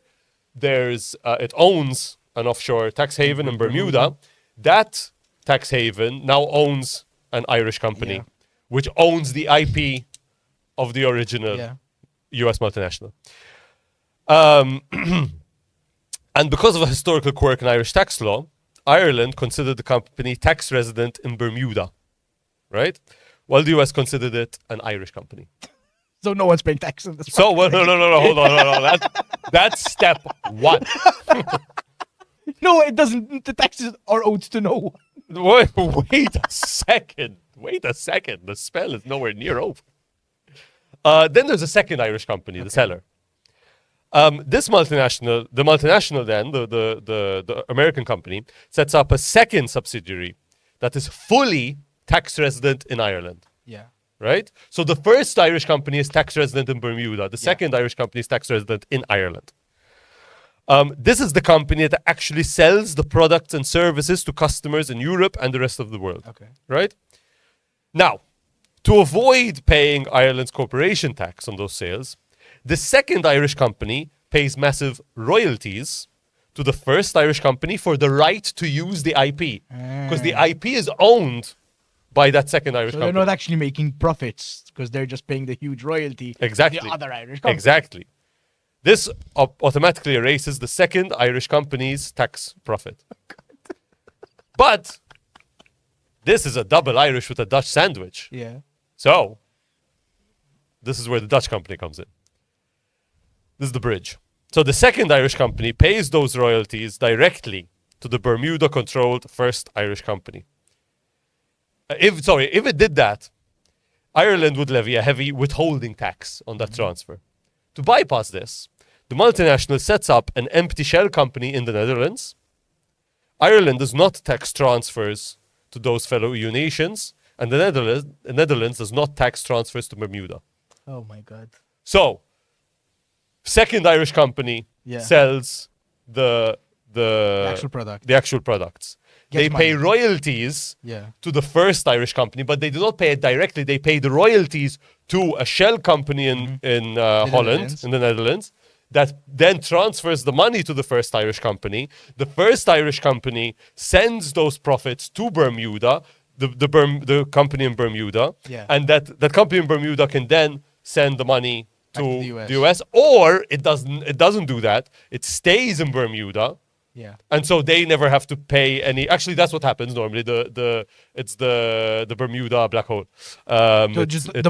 [SPEAKER 2] There's it owns an offshore tax haven in Bermuda. That tax haven now owns an Irish company, which owns the IP of the original US multinational. And because of a historical quirk in Irish tax law, Ireland considered the company tax resident in Bermuda, right? While the US considered it an Irish company.
[SPEAKER 1] So no one's paying tax on this.
[SPEAKER 2] So, well, no, hold on. That's step one.
[SPEAKER 1] No, it doesn't. The taxes are owed to no one.
[SPEAKER 2] Wait a second. The spell is nowhere near over. Then there's a second Irish company, the seller. This multinational, the American company, sets up a second subsidiary that is fully tax resident in Ireland.
[SPEAKER 1] Yeah.
[SPEAKER 2] Right? So the first Irish company is tax resident in Bermuda. The second Irish company is tax resident in Ireland. This is the company that actually sells the products and services to customers in Europe and the rest of the world.
[SPEAKER 1] Okay.
[SPEAKER 2] Right? Now, to avoid paying Ireland's corporation tax on those sales, the second Irish company pays massive royalties to the first Irish company for the right to use the IP. Because the IP is owned by that second Irish
[SPEAKER 1] So
[SPEAKER 2] company.
[SPEAKER 1] they're not actually making profits because they're just paying the huge royalty
[SPEAKER 2] Exactly.
[SPEAKER 1] to the other Irish company.
[SPEAKER 2] Exactly. This automatically erases the second Irish company's tax profit. But this is a double Irish with a Dutch sandwich.
[SPEAKER 1] Yeah.
[SPEAKER 2] So this is where the Dutch company comes in. This is the bridge. So the second Irish company pays those royalties directly to the Bermuda-controlled first Irish company. If it did that, Ireland would levy a heavy withholding tax on that transfer. To bypass this, the multinational sets up an empty shell company in the Netherlands. Ireland does not tax transfers to those fellow EU nations, and the Netherlands does not tax transfers to Bermuda.
[SPEAKER 1] Oh my God.
[SPEAKER 2] So, second Irish company
[SPEAKER 1] Yeah.
[SPEAKER 2] sells the
[SPEAKER 1] actual product.
[SPEAKER 2] The actual products.
[SPEAKER 1] Gets
[SPEAKER 2] They pay
[SPEAKER 1] money.
[SPEAKER 2] royalties
[SPEAKER 1] Yeah.
[SPEAKER 2] to the first Irish company, but they do not pay it directly. They pay the royalties to a shell company in Holland,
[SPEAKER 1] Netherlands.
[SPEAKER 2] in the Netherlands, that then transfers the money to the first Irish company. The first Irish company sends those profits to Bermuda, the company in Bermuda,
[SPEAKER 1] Yeah.
[SPEAKER 2] and that company in Bermuda can then send the money to
[SPEAKER 1] Back to the
[SPEAKER 2] the
[SPEAKER 1] US.
[SPEAKER 2] US, or it doesn't do that. It stays in Bermuda.
[SPEAKER 1] Yeah.
[SPEAKER 2] And so they never have to pay any. Actually, that's what happens normally. It's the Bermuda black hole.
[SPEAKER 1] So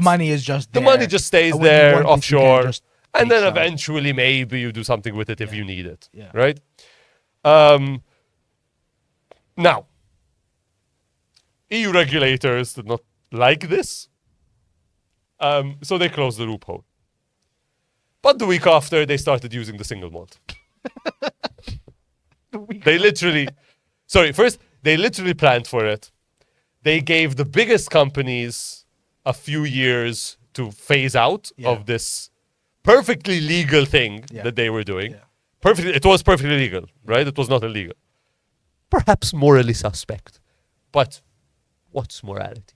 [SPEAKER 1] the money is just
[SPEAKER 2] the
[SPEAKER 1] there.
[SPEAKER 2] money just stays
[SPEAKER 1] and when you
[SPEAKER 2] there
[SPEAKER 1] want it, you can
[SPEAKER 2] offshore,
[SPEAKER 1] just
[SPEAKER 2] and
[SPEAKER 1] take
[SPEAKER 2] then
[SPEAKER 1] some.
[SPEAKER 2] eventually maybe you do something with it if
[SPEAKER 1] Yeah.
[SPEAKER 2] you need it.
[SPEAKER 1] Yeah.
[SPEAKER 2] Right. Now, EU regulators did not like this, so they closed the loophole. But the week after, they started using the single malt. They literally planned for it. They gave the biggest companies a few years to phase out of this perfectly legal thing that they were doing.
[SPEAKER 1] Yeah.
[SPEAKER 2] It was perfectly legal, right? It was not illegal. Perhaps morally suspect, but what's morality?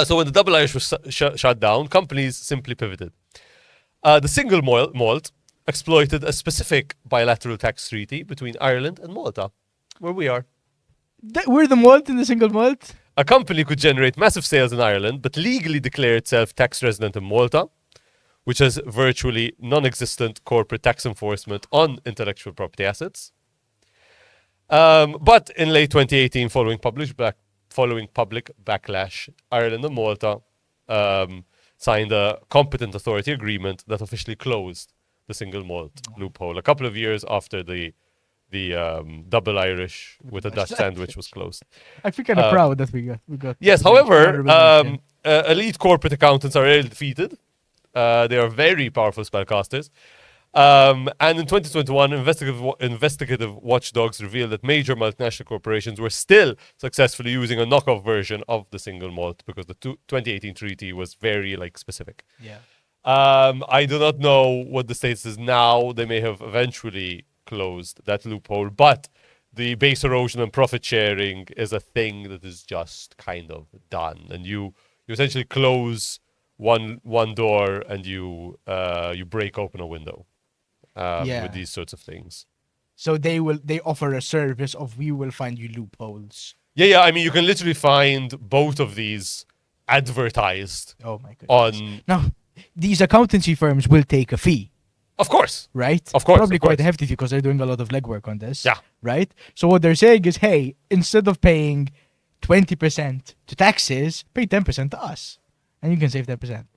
[SPEAKER 2] So when the double Irish was shut down, companies simply pivoted. The single malt exploited a specific bilateral tax treaty between Ireland and Malta, where we are.
[SPEAKER 1] We're the malt in the single malt.
[SPEAKER 2] A company could generate massive sales in Ireland, but legally declare itself tax resident in Malta, which has virtually non-existent corporate tax enforcement on intellectual property assets. But in late 2018, following public backlash, Ireland and Malta signed a competent authority agreement that officially closed the single malt loophole a couple of years after the double Irish with a Dutch sandwich was closed.
[SPEAKER 1] I feel kind of proud that we got.
[SPEAKER 2] Yes, however, elite corporate accountants are rarely defeated. They are very powerful spellcasters. And in 2021, investigative watchdogs revealed that major multinational corporations were still successfully using a knockoff version of the single malt because the 2018 treaty was very specific.
[SPEAKER 1] Yeah.
[SPEAKER 2] I do not know what the status is now. They may have eventually closed that loophole, but the base erosion and profit sharing is a thing that is just kind of done, and you essentially close one door and you break open a window with these sorts of things.
[SPEAKER 1] So they offer a service of we will find you loopholes.
[SPEAKER 2] Yeah. I mean, you can literally find both of these advertised.
[SPEAKER 1] Oh my goodness.
[SPEAKER 2] On
[SPEAKER 1] Now, these accountancy firms will take a fee.
[SPEAKER 2] Of course.
[SPEAKER 1] Right?
[SPEAKER 2] Of course.
[SPEAKER 1] Probably
[SPEAKER 2] of course.
[SPEAKER 1] quite a hefty fee because they're doing a lot of legwork on this.
[SPEAKER 2] Yeah.
[SPEAKER 1] Right? So what they're saying is, hey, instead of paying 20% to taxes, pay 10% to us. And you can save 10%. Exactly.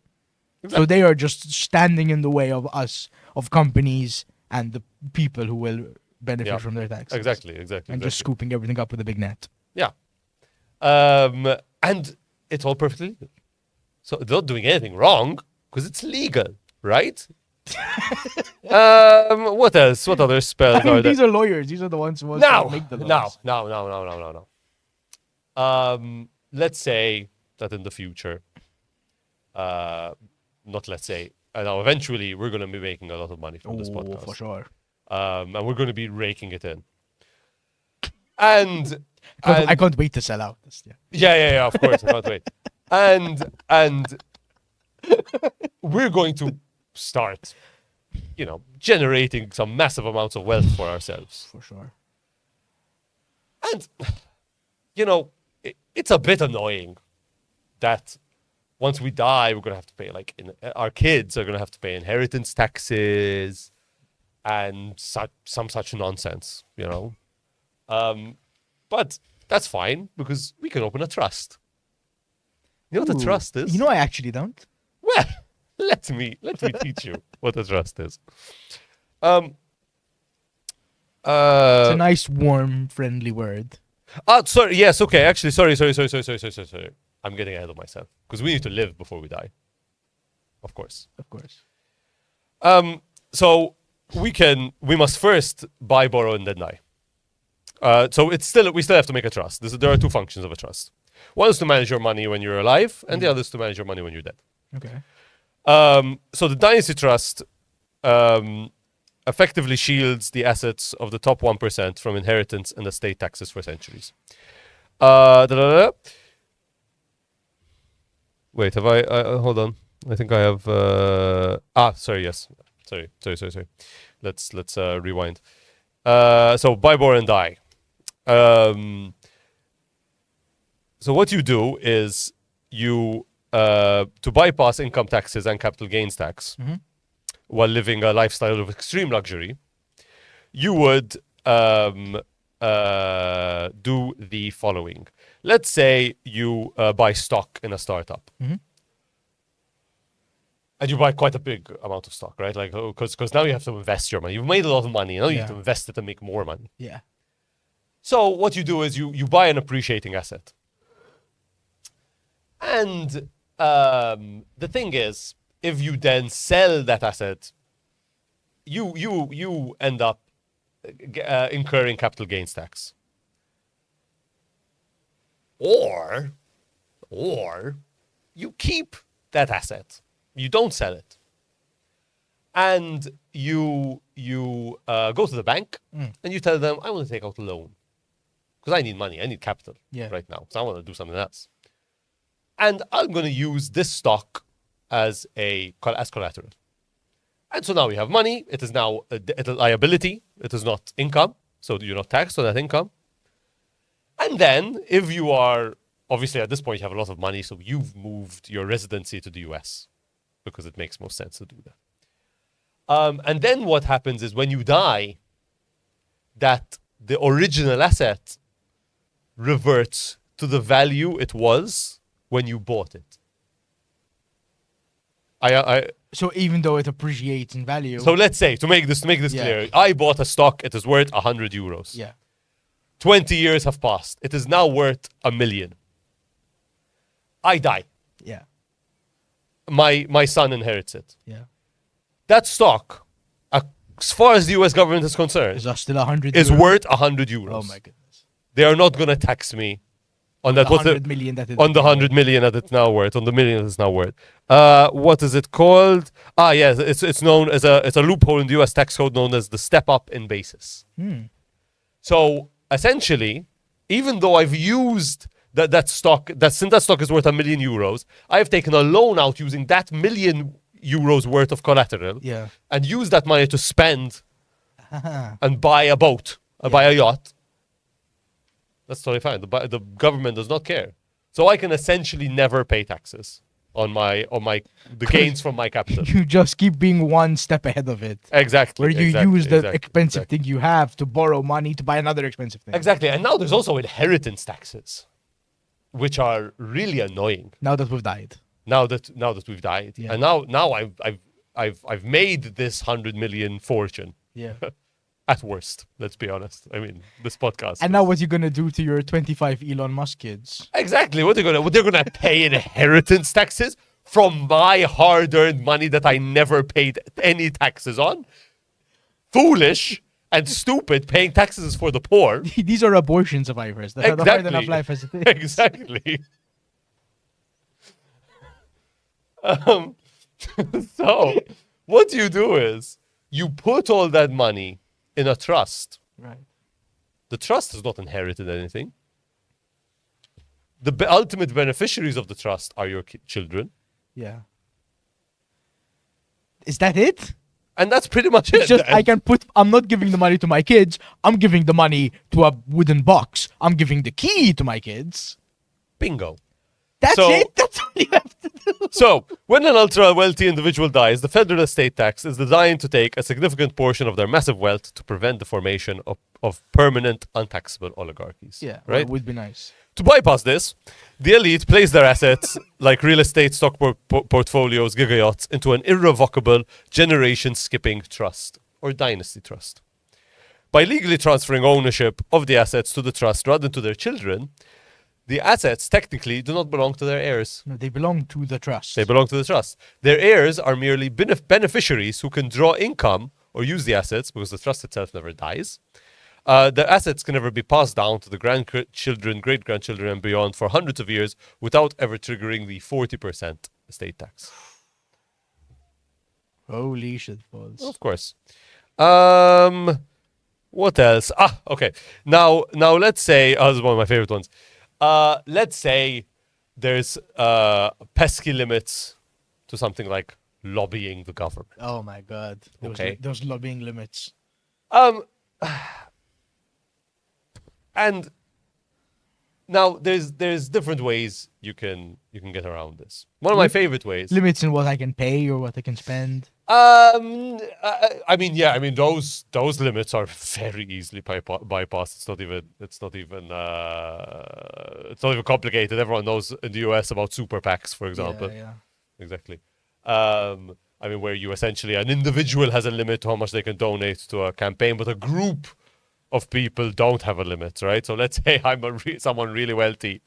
[SPEAKER 1] So they are just standing in the way of us, of companies and the people who will benefit from their taxes.
[SPEAKER 2] Exactly.
[SPEAKER 1] And just scooping everything up with a big net.
[SPEAKER 2] Yeah. And it's all perfectly legal. So they're not doing anything wrong because it's legal, right? What else? What other spells are there?
[SPEAKER 1] These are lawyers. These are the ones who make the laws.
[SPEAKER 2] No. Let's say that in the future, not let's say, now eventually we're going to be making a lot of money from this podcast.
[SPEAKER 1] For sure.
[SPEAKER 2] And we're going to be raking it in. And
[SPEAKER 1] I can't wait to sell out this.
[SPEAKER 2] Yeah, of course, I can't wait. And we're going to start, generating some massive amounts of wealth for ourselves.
[SPEAKER 1] For sure.
[SPEAKER 2] And, it's a bit annoying that once we die, we're going to have to pay, like, our kids are going to have to pay inheritance taxes and some such nonsense, you know. But that's fine because we can open a trust. You know what a trust is?
[SPEAKER 1] You know, I actually don't.
[SPEAKER 2] Well, let me teach you what a trust is.
[SPEAKER 1] It's a nice, warm, friendly word.
[SPEAKER 2] Sorry. Yes. Okay. Actually, sorry. I'm getting ahead of myself because we need to live before we die. Of course.
[SPEAKER 1] Of course.
[SPEAKER 2] So we must first buy, borrow, and then die. So we still have to make a trust. There are two functions of a trust. One is to manage your money when you're alive, and the other is to manage your money when you're dead.
[SPEAKER 1] Okay.
[SPEAKER 2] So the dynasty trust effectively shields the assets of the top 1% from inheritance and estate taxes for centuries. Wait, have I hold on. I think I have sorry, yes. Sorry. Let's rewind. So buy, borrow, and die. So what you do is you to bypass income taxes and capital gains tax while living a lifestyle of extreme luxury, you would do the following. Let's say you buy stock in a startup. And you buy quite a big amount of stock, right? Like, because now you have to invest your money. You've made a lot of money. Now you have to invest it and make more money.
[SPEAKER 1] Yeah.
[SPEAKER 2] So what you do is you buy an appreciating asset. And the thing is, if you then sell that asset, you end up incurring capital gains tax. Or you keep that asset. You don't sell it. And you go to the bank and you tell them, I want to take out a loan. Because I need money. I need capital right now. So I want to do something else. And I'm going to use this stock as collateral. And so now we have money. It is now a liability. It is not income. So you're not taxed on that income. And then if you are, obviously at this point you have a lot of money, so you've moved your residency to the US because it makes most sense to do that. And then what happens is when you die, that the original asset reverts to the value it was when you bought it.
[SPEAKER 1] So even though it appreciates in value.
[SPEAKER 2] So let's say, to make this clear, I bought a stock, it is worth 100 euros.
[SPEAKER 1] Yeah.
[SPEAKER 2] 20 years have passed. It is now worth 1 million. I die.
[SPEAKER 1] Yeah.
[SPEAKER 2] My son inherits it.
[SPEAKER 1] Yeah.
[SPEAKER 2] That stock, as far as the US government is concerned,
[SPEAKER 1] Is that still 100
[SPEAKER 2] is
[SPEAKER 1] euros?
[SPEAKER 2] worth 100 euros.
[SPEAKER 1] Oh my goodness.
[SPEAKER 2] They are not going to tax me on that.
[SPEAKER 1] The 100 million that it
[SPEAKER 2] on the 100 million that it's now worth, on the million that it's now worth. What is it called? Yes, it's known as it's a loophole in the US tax code known as the step up in basis. So essentially, even though I've used that stock, since that stock is worth 1 million euros, I've taken a loan out using that 1 million euros worth of collateral and used that money to spend and buy a boat, buy a yacht. That's totally fine. The government does not care. So I can essentially never pay taxes on the gains from my capital.
[SPEAKER 1] You just keep being one step ahead of it.
[SPEAKER 2] Exactly.
[SPEAKER 1] Where you use the expensive thing you have to borrow money to buy another expensive thing.
[SPEAKER 2] Exactly. And now there's also inheritance taxes, which are really annoying.
[SPEAKER 1] Now that we've died.
[SPEAKER 2] Now that we've died.
[SPEAKER 1] Yeah.
[SPEAKER 2] And now I've made this 100 million fortune.
[SPEAKER 1] Yeah.
[SPEAKER 2] At worst, let's be honest. I mean, this podcast.
[SPEAKER 1] And now what you gonna do to your 25 Elon Musk kids?
[SPEAKER 2] Exactly. They're gonna pay inheritance taxes from my hard-earned money that I never paid any taxes on. Foolish and stupid. Paying taxes is for the poor.
[SPEAKER 1] These are abortion survivors that had a hard enough life as it is.
[SPEAKER 2] Exactly. So what you do is you put all that money in a trust.
[SPEAKER 1] Right.
[SPEAKER 2] The trust has not inherited anything. The ultimate beneficiaries of the trust are your children.
[SPEAKER 1] Yeah. Is that it?
[SPEAKER 2] And that's pretty much it.
[SPEAKER 1] It's just I'm not giving the money to my kids. I'm giving the money to a wooden box. I'm giving the key to my kids.
[SPEAKER 2] Bingo.
[SPEAKER 1] That's
[SPEAKER 2] So-
[SPEAKER 1] it? That's all you have to do.
[SPEAKER 2] So, when an ultra-wealthy individual dies, the federal estate tax is designed to take a significant portion of their massive wealth to prevent the formation of permanent untaxable oligarchies.
[SPEAKER 1] Yeah,
[SPEAKER 2] right?
[SPEAKER 1] It would be nice.
[SPEAKER 2] To bypass this, the elite place their assets, like real estate, stock portfolios, gigayachts, into an irrevocable generation-skipping trust or dynasty trust. By legally transferring ownership of the assets to the trust rather than to their children, the assets technically do not belong to their heirs.
[SPEAKER 1] No, they belong to the trust.
[SPEAKER 2] They belong to the trust. Their heirs are merely beneficiaries who can draw income or use the assets because the trust itself never dies. The assets can never be passed down to the grandchildren, great-grandchildren, and beyond for hundreds of years without ever triggering the 40% estate tax.
[SPEAKER 1] Holy shit balls.
[SPEAKER 2] Of course. What else? Okay. Now let's say, this is one of my favorite ones. Let's say there's pesky limits to something like lobbying the government.
[SPEAKER 1] Oh my god.
[SPEAKER 2] Okay.
[SPEAKER 1] Those lobbying limits.
[SPEAKER 2] And now there's different ways you can get around this. One of my favorite ways.
[SPEAKER 1] Limits in what I can pay or what I can spend.
[SPEAKER 2] I mean those limits are very easily bypassed. It's not even complicated. Everyone knows in the US about super PACs, for example.
[SPEAKER 1] Yeah.
[SPEAKER 2] Exactly. I mean, where you essentially, an individual has a limit to how much they can donate to a campaign, but a group of people don't have a limit, right? So let's say I'm someone really wealthy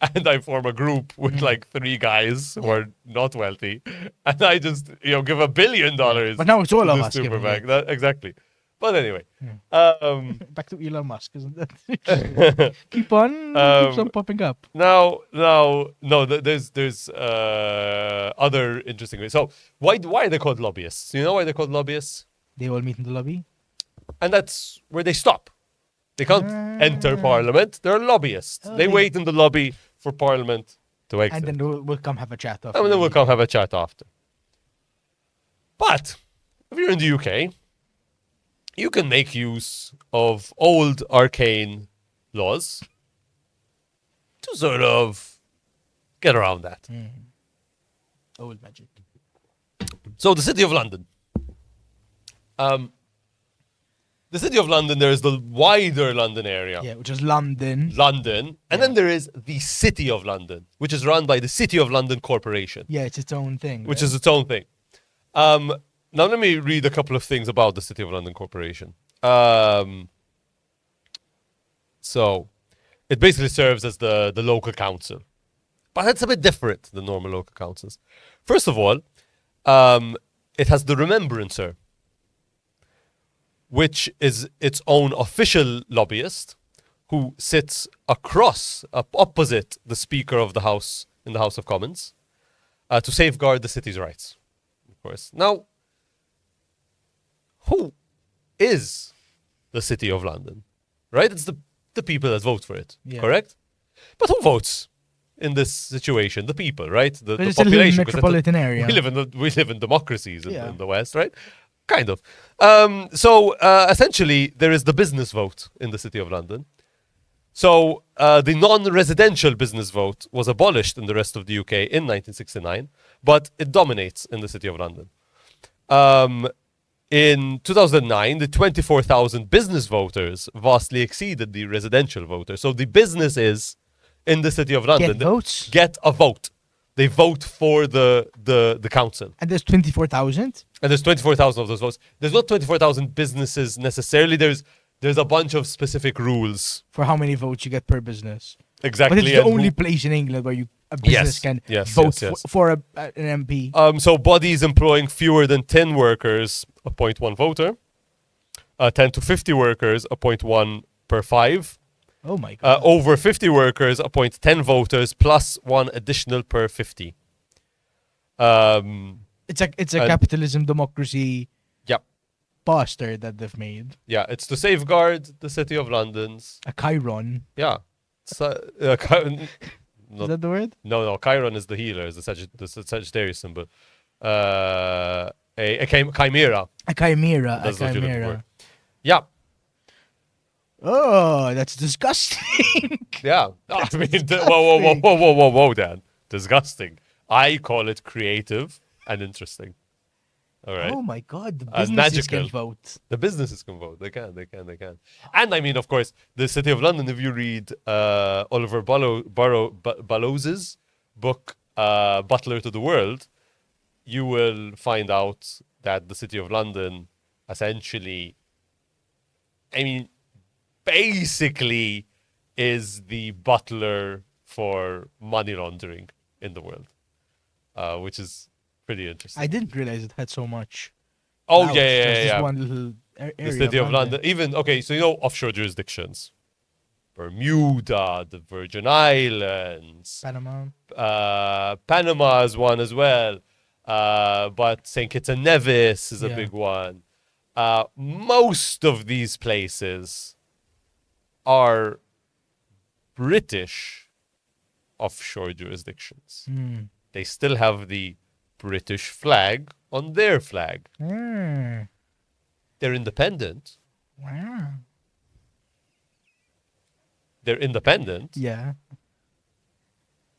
[SPEAKER 2] and I form a group with like 3 guys who are not wealthy and I just, give $1 billion.
[SPEAKER 1] But now it's all
[SPEAKER 2] to
[SPEAKER 1] of
[SPEAKER 2] the
[SPEAKER 1] us
[SPEAKER 2] super
[SPEAKER 1] giving
[SPEAKER 2] PAC. Exactly. But anyway,
[SPEAKER 1] Back to Elon Musk, isn't that? Keeps on popping up.
[SPEAKER 2] no, there's other interesting ways. So why are they called lobbyists? You know why they're called lobbyists?
[SPEAKER 1] They all meet in the lobby.
[SPEAKER 2] And that's where they stop. They can't enter parliament. They're lobbyists.
[SPEAKER 1] Oh,
[SPEAKER 2] they
[SPEAKER 1] they-
[SPEAKER 2] wait in the lobby for parliament to exit.
[SPEAKER 1] And then we'll come have a chat after.
[SPEAKER 2] And then we'll come have a chat after. But if you're in the UK, you can make use of old arcane laws to sort of get around that.
[SPEAKER 1] Old magic.
[SPEAKER 2] So the City of London. The City of London, there is the wider London area.
[SPEAKER 1] Yeah, which is London.
[SPEAKER 2] London. And then there is the City of London, which is run by the City of London Corporation,
[SPEAKER 1] Yeah, it's its own thing.
[SPEAKER 2] which
[SPEAKER 1] right?
[SPEAKER 2] is its own thing. Now let me read a couple of things about the City of London Corporation. So it basically serves as the local council. But it's a bit different than normal local councils. First of all, it has the Remembrancer, which is its own official lobbyist who sits opposite the Speaker of the House in the House of Commons to safeguard the city's rights, of course. Now, who is the City of London? Right? It's the people that vote for it,
[SPEAKER 1] Yeah.
[SPEAKER 2] correct? But who votes in this situation? The people, right? The
[SPEAKER 1] It's a little
[SPEAKER 2] population. 'cause
[SPEAKER 1] metropolitan area.
[SPEAKER 2] We live in democracies
[SPEAKER 1] Yeah.
[SPEAKER 2] in the West, right? Kind of. So essentially, there is the business vote in the City of London. So the non-residential business vote was abolished in the rest of the UK in 1969, but it dominates in the City of London. In 2009, the 24,000 business voters vastly exceeded the residential voters. So the businesses in the City of London
[SPEAKER 1] votes?
[SPEAKER 2] get a vote. They vote for the council.
[SPEAKER 1] And there's 24,000.
[SPEAKER 2] And there's 24,000 of those votes. There's not 24,000 businesses necessarily. There's a bunch of specific rules.
[SPEAKER 1] For how many votes you get per business.
[SPEAKER 2] Exactly.
[SPEAKER 1] But it's the
[SPEAKER 2] and
[SPEAKER 1] only place in England where a business can vote
[SPEAKER 2] yes.
[SPEAKER 1] for an MP.
[SPEAKER 2] So bodies employing fewer than 10 workers appoint 1 voter. 10 to 50 workers appoint 1 per 5.
[SPEAKER 1] Oh my god.
[SPEAKER 2] Over 50 workers appoint 10 voters plus 1 additional per 50.
[SPEAKER 1] It's a capitalism democracy
[SPEAKER 2] Yep.
[SPEAKER 1] bastard that they've made.
[SPEAKER 2] Yeah, it's to safeguard the City of London's.
[SPEAKER 1] A Chiron.
[SPEAKER 2] Yeah.
[SPEAKER 1] Is that the word?
[SPEAKER 2] No. Chiron is the healer, is the Sagittarius symbol. A chimera.
[SPEAKER 1] A chimera.
[SPEAKER 2] That's
[SPEAKER 1] a
[SPEAKER 2] what you're looking
[SPEAKER 1] chimera.
[SPEAKER 2] for. Yeah.
[SPEAKER 1] Oh, that's disgusting.
[SPEAKER 2] Yeah. I mean, whoa, Dan. Disgusting. I call it creative and interesting. All right.
[SPEAKER 1] Oh my god, the
[SPEAKER 2] And
[SPEAKER 1] businesses can
[SPEAKER 2] magical.
[SPEAKER 1] vote.
[SPEAKER 2] The businesses can vote. They can. And I mean, of course, the City of London, if you read Oliver Ballows's book, Butler to the World, you will find out that the City of London essentially, I mean, basically is the butler for money laundering in the world, which is pretty interesting.
[SPEAKER 1] I didn't realize it had so much.
[SPEAKER 2] Oh,
[SPEAKER 1] Wow,
[SPEAKER 2] yeah,
[SPEAKER 1] it's
[SPEAKER 2] yeah,
[SPEAKER 1] just
[SPEAKER 2] yeah,
[SPEAKER 1] this
[SPEAKER 2] yeah.
[SPEAKER 1] one little
[SPEAKER 2] The
[SPEAKER 1] area
[SPEAKER 2] City of
[SPEAKER 1] London.
[SPEAKER 2] London. Even, okay, so you know offshore jurisdictions. Bermuda, the Virgin Islands,
[SPEAKER 1] Panama.
[SPEAKER 2] Panama is one as well. But St. Kitts and Nevis is a
[SPEAKER 1] Yeah.
[SPEAKER 2] big one. Most of these places are British offshore jurisdictions.
[SPEAKER 1] Hmm.
[SPEAKER 2] They still have the British flag on their flag.
[SPEAKER 1] Mm.
[SPEAKER 2] They're independent.
[SPEAKER 1] Wow.
[SPEAKER 2] They're independent,
[SPEAKER 1] Yeah.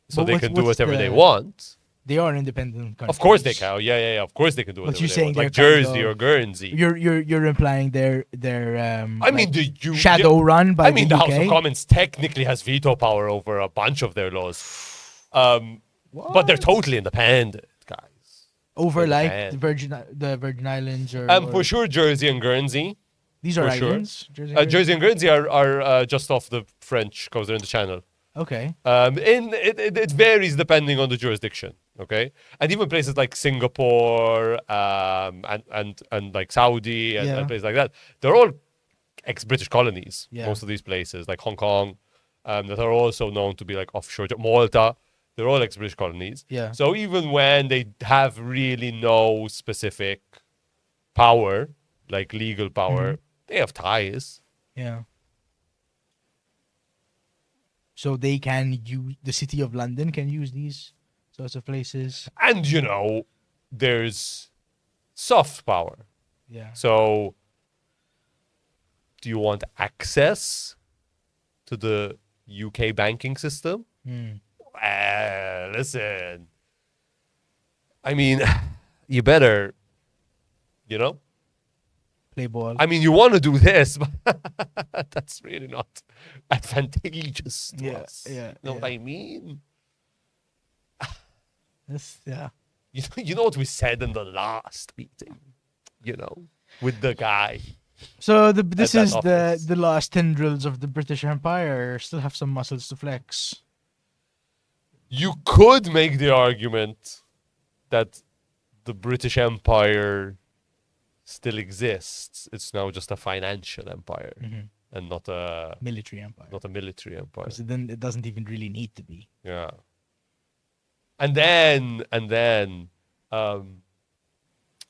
[SPEAKER 2] so
[SPEAKER 1] But
[SPEAKER 2] they
[SPEAKER 1] what's-
[SPEAKER 2] can do
[SPEAKER 1] what's
[SPEAKER 2] whatever they
[SPEAKER 1] the-
[SPEAKER 2] want.
[SPEAKER 1] They are independent countries.
[SPEAKER 2] Of course they can. Oh, yeah, yeah, yeah. Of course they can do
[SPEAKER 1] But
[SPEAKER 2] whatever
[SPEAKER 1] you're
[SPEAKER 2] they
[SPEAKER 1] saying
[SPEAKER 2] want.
[SPEAKER 1] they're
[SPEAKER 2] Like
[SPEAKER 1] kind
[SPEAKER 2] Jersey
[SPEAKER 1] of-
[SPEAKER 2] or Guernsey.
[SPEAKER 1] You're implying their
[SPEAKER 2] I mean,
[SPEAKER 1] shadow run by
[SPEAKER 2] I mean, the
[SPEAKER 1] UK?
[SPEAKER 2] House of Commons technically has veto power over a bunch of their laws. But they're
[SPEAKER 1] What?
[SPEAKER 2] totally independent, guys.
[SPEAKER 1] Over like
[SPEAKER 2] independent.
[SPEAKER 1] the Virgin Islands or
[SPEAKER 2] For sure, Jersey and Guernsey.
[SPEAKER 1] these are
[SPEAKER 2] for sure.
[SPEAKER 1] islands. Jersey and
[SPEAKER 2] Jersey and Guernsey are just off the French coast. They're in the Channel.
[SPEAKER 1] Okay.
[SPEAKER 2] It varies depending on the jurisdiction. Okay, and even places like Singapore, and like Saudi and,
[SPEAKER 1] Yeah.
[SPEAKER 2] and places like that, they're all ex-British colonies.
[SPEAKER 1] Yeah.
[SPEAKER 2] Most of these places, like Hong Kong, that are also known to be like offshore. Malta, they're all ex-British colonies.
[SPEAKER 1] Yeah.
[SPEAKER 2] So even when they have really no specific power, like legal power, they have ties.
[SPEAKER 1] Yeah. So they can use the City of London can use these sorts of places.
[SPEAKER 2] And there's soft power.
[SPEAKER 1] Yeah.
[SPEAKER 2] So do you want access to the UK banking system?
[SPEAKER 1] Hmm.
[SPEAKER 2] Listen. I mean, you better,
[SPEAKER 1] Play ball.
[SPEAKER 2] I mean, you want to do this, but that's really not advantageous to
[SPEAKER 1] Yeah,
[SPEAKER 2] us.
[SPEAKER 1] yeah,
[SPEAKER 2] You know what
[SPEAKER 1] yeah.
[SPEAKER 2] I mean?
[SPEAKER 1] Yeah.
[SPEAKER 2] You know what we said in the last meeting, with the guy.
[SPEAKER 1] So this
[SPEAKER 2] that
[SPEAKER 1] is
[SPEAKER 2] office.
[SPEAKER 1] the last tendrils of the British Empire. Still have some muscles to flex.
[SPEAKER 2] You could make the argument that the British Empire still exists. It's now just a financial empire and not a
[SPEAKER 1] Military empire.
[SPEAKER 2] military empire.
[SPEAKER 1] Because then it doesn't even really need to be.
[SPEAKER 2] Yeah. And then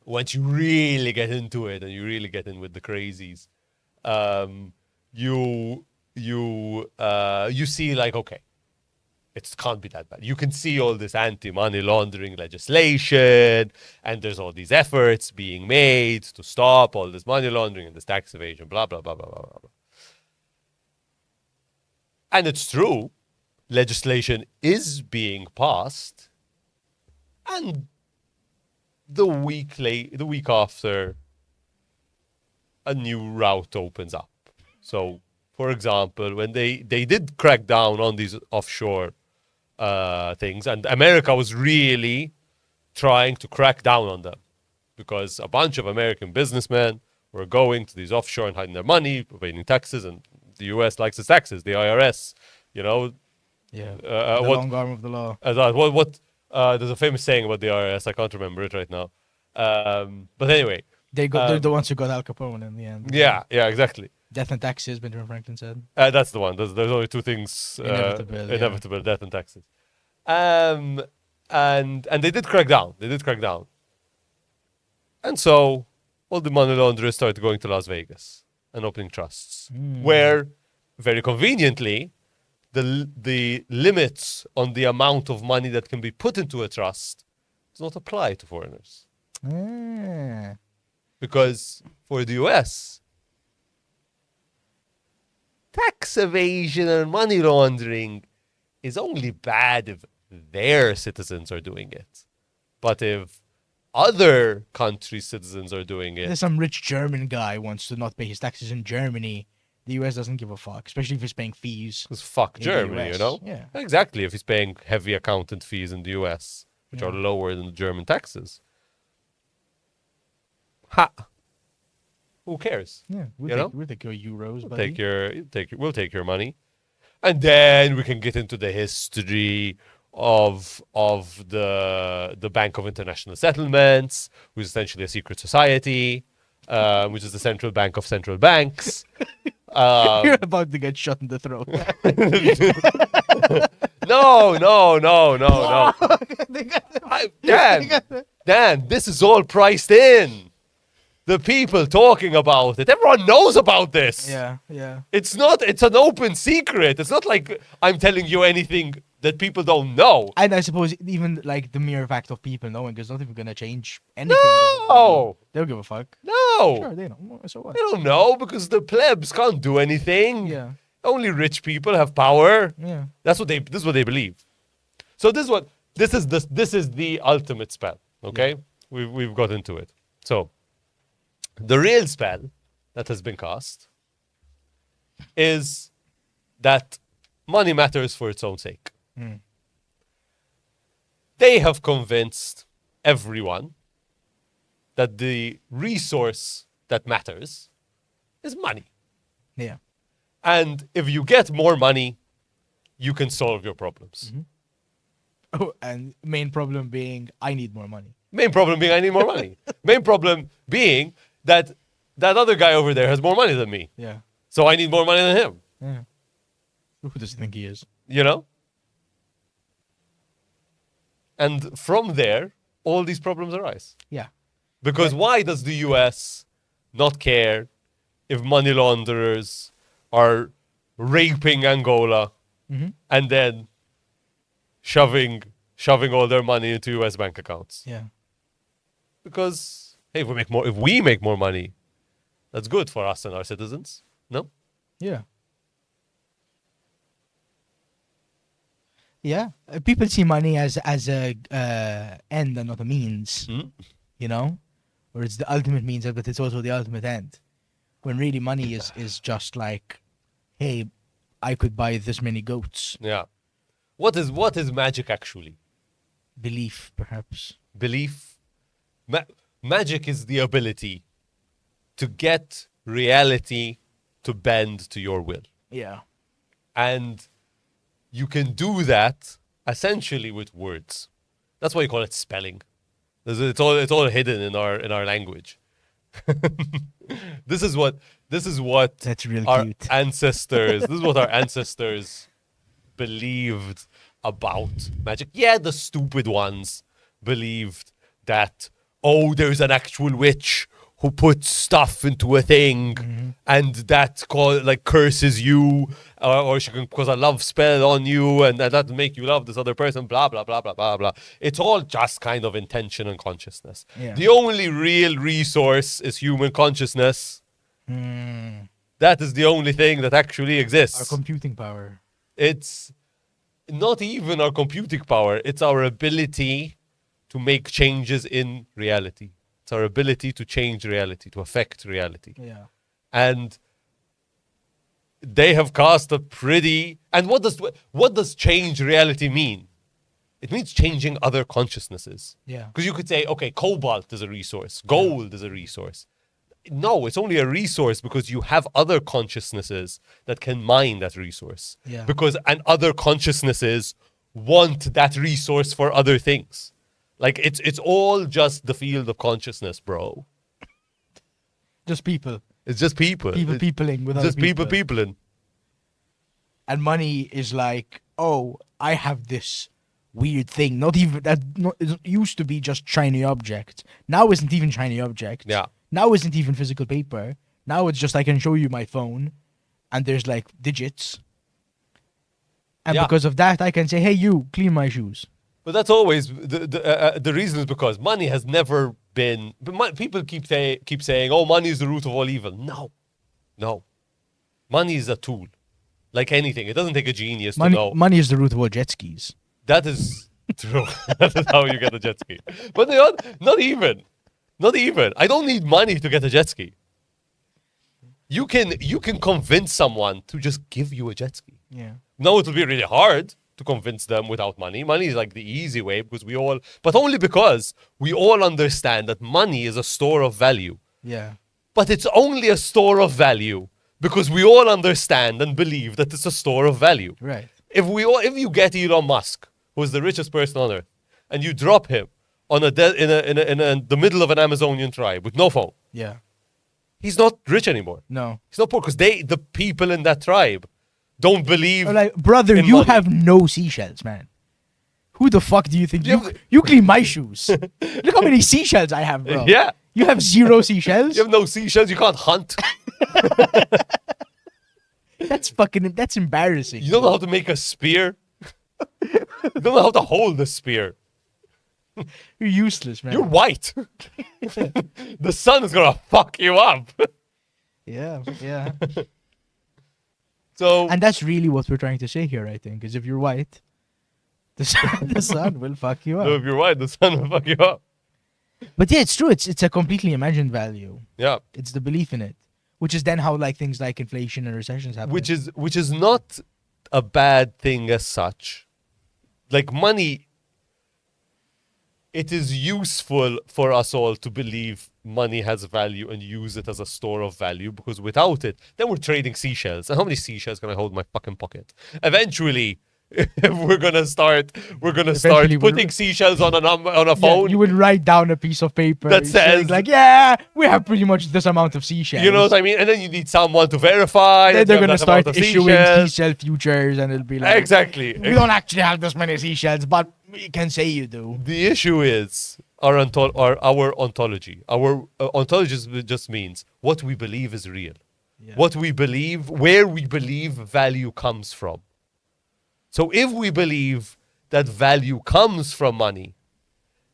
[SPEAKER 2] once you really get into it and you really get in with the crazies, you see like, okay, it can't be that bad. You can see all this anti-money laundering legislation, and there's all these efforts being made to stop all this money laundering and this tax evasion, blah, blah, blah, blah, blah, blah. And it's true, legislation is being passed, and the week after, a new route opens up. So, for example, when they did crack down on these offshore things, and America was really trying to crack down on them because a bunch of American businessmen were going to these offshore and hiding their money, evading taxes, and the U.S. likes its taxes, the IRS,
[SPEAKER 1] Yeah. The
[SPEAKER 2] what-
[SPEAKER 1] long arm of the law.
[SPEAKER 2] there's a famous saying about the IRS. I can't remember it right now. But anyway,
[SPEAKER 1] They're the ones who got Al Capone in the end.
[SPEAKER 2] yeah, exactly.
[SPEAKER 1] Death and taxes, Benjamin Franklin said.
[SPEAKER 2] That's the one. There's only two things:
[SPEAKER 1] Inevitable, yeah.
[SPEAKER 2] inevitable death and taxes. And they did crack down. And so all the money launderers started going to Las Vegas and opening trusts, where, very conveniently, the limits on the amount of money that can be put into a trust does not apply to foreigners.
[SPEAKER 1] Ah.
[SPEAKER 2] Because for the US, tax evasion and money laundering is only bad if their citizens are doing it. But if other countries' citizens are doing it,
[SPEAKER 1] There's some rich German guy wants to not pay his taxes in Germany. The US doesn't give a fuck, especially if he's paying fees.
[SPEAKER 2] because fuck
[SPEAKER 1] in the
[SPEAKER 2] Germany, you
[SPEAKER 1] US.
[SPEAKER 2] know?
[SPEAKER 1] Yeah.
[SPEAKER 2] Exactly, if he's paying heavy accountant fees in the US, which
[SPEAKER 1] Yeah.
[SPEAKER 2] are lower than the German taxes. Ha! Who cares?
[SPEAKER 1] Yeah,
[SPEAKER 2] You know?
[SPEAKER 1] we'll take your euros, buddy.
[SPEAKER 2] We'll take your money. And then we can get into the history of the Bank of International Settlements, which is essentially a secret society, which is the central bank of central banks.
[SPEAKER 1] You're about to get shot in the throat.
[SPEAKER 2] No. Dan, this is all priced in. The people talking about it, everyone knows about this.
[SPEAKER 1] yeah.
[SPEAKER 2] It's an open secret. It's not like I'm telling you anything that people don't know.
[SPEAKER 1] And I suppose even like the mere fact of people knowing is not even gonna change anything.
[SPEAKER 2] No!
[SPEAKER 1] They don't give a fuck.
[SPEAKER 2] No!
[SPEAKER 1] Sure, they know. So what?
[SPEAKER 2] They don't know because the plebs can't do anything.
[SPEAKER 1] Yeah.
[SPEAKER 2] Only rich people have power.
[SPEAKER 1] Yeah.
[SPEAKER 2] This is what they believe. So this is the ultimate spell. Okay? We've got into it. So the real spell that has been cast is that money matters for its own sake.
[SPEAKER 1] Mm.
[SPEAKER 2] They have convinced everyone that the resource that matters is money.
[SPEAKER 1] Yeah.
[SPEAKER 2] And if you get more money, you can solve your problems.
[SPEAKER 1] Oh, and main problem being I need more money.
[SPEAKER 2] Main problem being I need more money. Main problem being that other guy over there has more money than me.
[SPEAKER 1] Yeah.
[SPEAKER 2] So I need more money than him.
[SPEAKER 1] Yeah. Who does he think he is?
[SPEAKER 2] You know? And from there, all these problems arise.
[SPEAKER 1] Yeah.
[SPEAKER 2] Because why does the US not care if money launderers are raping Angola and then shoving all their money into US bank accounts?
[SPEAKER 1] Yeah.
[SPEAKER 2] Because hey, if we make more money, that's good for us and our citizens. No?
[SPEAKER 1] Yeah. Yeah. People see money as a end and not a means. You know, or it's the ultimate means, but it's also the ultimate end. When really money is just like, hey, I could buy this many goats.
[SPEAKER 2] Yeah. What is magic actually?
[SPEAKER 1] Belief, perhaps.
[SPEAKER 2] Belief. Magic is the ability to get reality to bend to your will.
[SPEAKER 1] Yeah.
[SPEAKER 2] And you can do that essentially with words. That's why you call it spelling. It's all hidden in our language. This is what
[SPEAKER 1] That's real
[SPEAKER 2] our
[SPEAKER 1] cute.
[SPEAKER 2] ancestors. This is what our ancestors believed about magic. Yeah, the stupid ones believed that there's an actual witch who puts stuff into a thing and that curses you, or she can cause a love spell on you and that make you love this other person, blah, blah, blah, blah, blah, blah. It's all just kind of intention and consciousness.
[SPEAKER 1] Yeah.
[SPEAKER 2] The only real resource is human consciousness. That is the only thing that actually exists.
[SPEAKER 1] Our computing power.
[SPEAKER 2] It's not even our computing power. It's our ability to make changes in reality. It's our ability to change reality, to affect reality.
[SPEAKER 1] Yeah.
[SPEAKER 2] And they have cast a pretty... And what does change reality mean? It means changing other consciousnesses.
[SPEAKER 1] Yeah.
[SPEAKER 2] Because you could say, okay, cobalt is a resource. Gold is a resource. No, it's only a resource because you have other consciousnesses that can mine that resource.
[SPEAKER 1] Yeah.
[SPEAKER 2] And other consciousnesses want that resource for other things. Like it's all just the field of consciousness, bro.
[SPEAKER 1] Just people.
[SPEAKER 2] It's just people.
[SPEAKER 1] People peopling with other
[SPEAKER 2] Just people
[SPEAKER 1] people.
[SPEAKER 2] peopling.
[SPEAKER 1] And money is like, oh, I have this weird thing. It used to be just shiny object. Now isn't even shiny object.
[SPEAKER 2] Yeah.
[SPEAKER 1] Now isn't even physical paper. Now it's just I can show you my phone, and there's like digits. And
[SPEAKER 2] Yeah.
[SPEAKER 1] because of that, I can say, hey, you, clean my shoes.
[SPEAKER 2] But that's always the reason is because money has never been. People keep saying, "Oh, money is the root of all evil." No. Money is a tool. Like anything, it doesn't take a genius to
[SPEAKER 1] Money,
[SPEAKER 2] know.
[SPEAKER 1] money is the root of all jet skis.
[SPEAKER 2] That is true. That is how you get a jet ski. But not even. Not even. I don't need money to get a jet ski. You can convince someone to just give you a jet ski.
[SPEAKER 1] Yeah.
[SPEAKER 2] No, it'll be really hard to convince them without money. Money is like the easy way but only because we all understand that money is a store of value.
[SPEAKER 1] Yeah.
[SPEAKER 2] But it's only a store of value because we all understand and believe that it's a store of value.
[SPEAKER 1] Right.
[SPEAKER 2] If you get Elon Musk, who is the richest person on earth, and you drop him on in the middle of an Amazonian tribe with no phone,
[SPEAKER 1] Yeah.
[SPEAKER 2] he's not rich anymore.
[SPEAKER 1] No.
[SPEAKER 2] He's not poor because the people in that tribe don't believe.
[SPEAKER 1] Or like, brother,
[SPEAKER 2] in
[SPEAKER 1] you
[SPEAKER 2] money.
[SPEAKER 1] have no seashells, man. Who the fuck do you think?
[SPEAKER 2] Yeah,
[SPEAKER 1] You clean my shoes. Look how many seashells I have, bro.
[SPEAKER 2] Yeah.
[SPEAKER 1] You have 0 seashells?
[SPEAKER 2] You have no seashells. You can't hunt.
[SPEAKER 1] That's embarrassing.
[SPEAKER 2] You don't know how to make a spear. You don't know how to hold a spear.
[SPEAKER 1] You're useless, man.
[SPEAKER 2] You're white. The sun is gonna fuck you up.
[SPEAKER 1] Yeah, yeah.
[SPEAKER 2] So
[SPEAKER 1] And that's really what we're trying to say here, I think, is if you're white, the sun will fuck you
[SPEAKER 2] so
[SPEAKER 1] up.
[SPEAKER 2] if you're white, the sun will fuck you up.
[SPEAKER 1] But yeah, it's true. It's a completely imagined value.
[SPEAKER 2] Yeah.
[SPEAKER 1] It's the belief in it, which is then how like things like inflation and recessions happen.
[SPEAKER 2] Which is not a bad thing as such. Like money, it is useful for us all to believe money has value and use it as a store of value, because without it, then we're trading seashells. And how many seashells can I hold in my fucking pocket? Eventually, we're gonna start
[SPEAKER 1] Eventually we'll-
[SPEAKER 2] putting seashells on a
[SPEAKER 1] Yeah,
[SPEAKER 2] phone.
[SPEAKER 1] you would write down a piece of paper
[SPEAKER 2] That
[SPEAKER 1] saying,
[SPEAKER 2] says-
[SPEAKER 1] like, yeah, we have pretty much this amount of seashells.
[SPEAKER 2] You know what I mean? And then you need someone to verify.
[SPEAKER 1] Then
[SPEAKER 2] that
[SPEAKER 1] they're
[SPEAKER 2] you have
[SPEAKER 1] gonna
[SPEAKER 2] that amount
[SPEAKER 1] start
[SPEAKER 2] of
[SPEAKER 1] issuing
[SPEAKER 2] seashells.
[SPEAKER 1] seashell futures, and it'll be like,
[SPEAKER 2] Exactly.
[SPEAKER 1] we don't actually have this many seashells, but we can say you do.
[SPEAKER 2] The issue is our ontology. Our ontology just means what we believe is real.
[SPEAKER 1] Yeah.
[SPEAKER 2] What we believe, where we believe value comes from. So if we believe that value comes from money,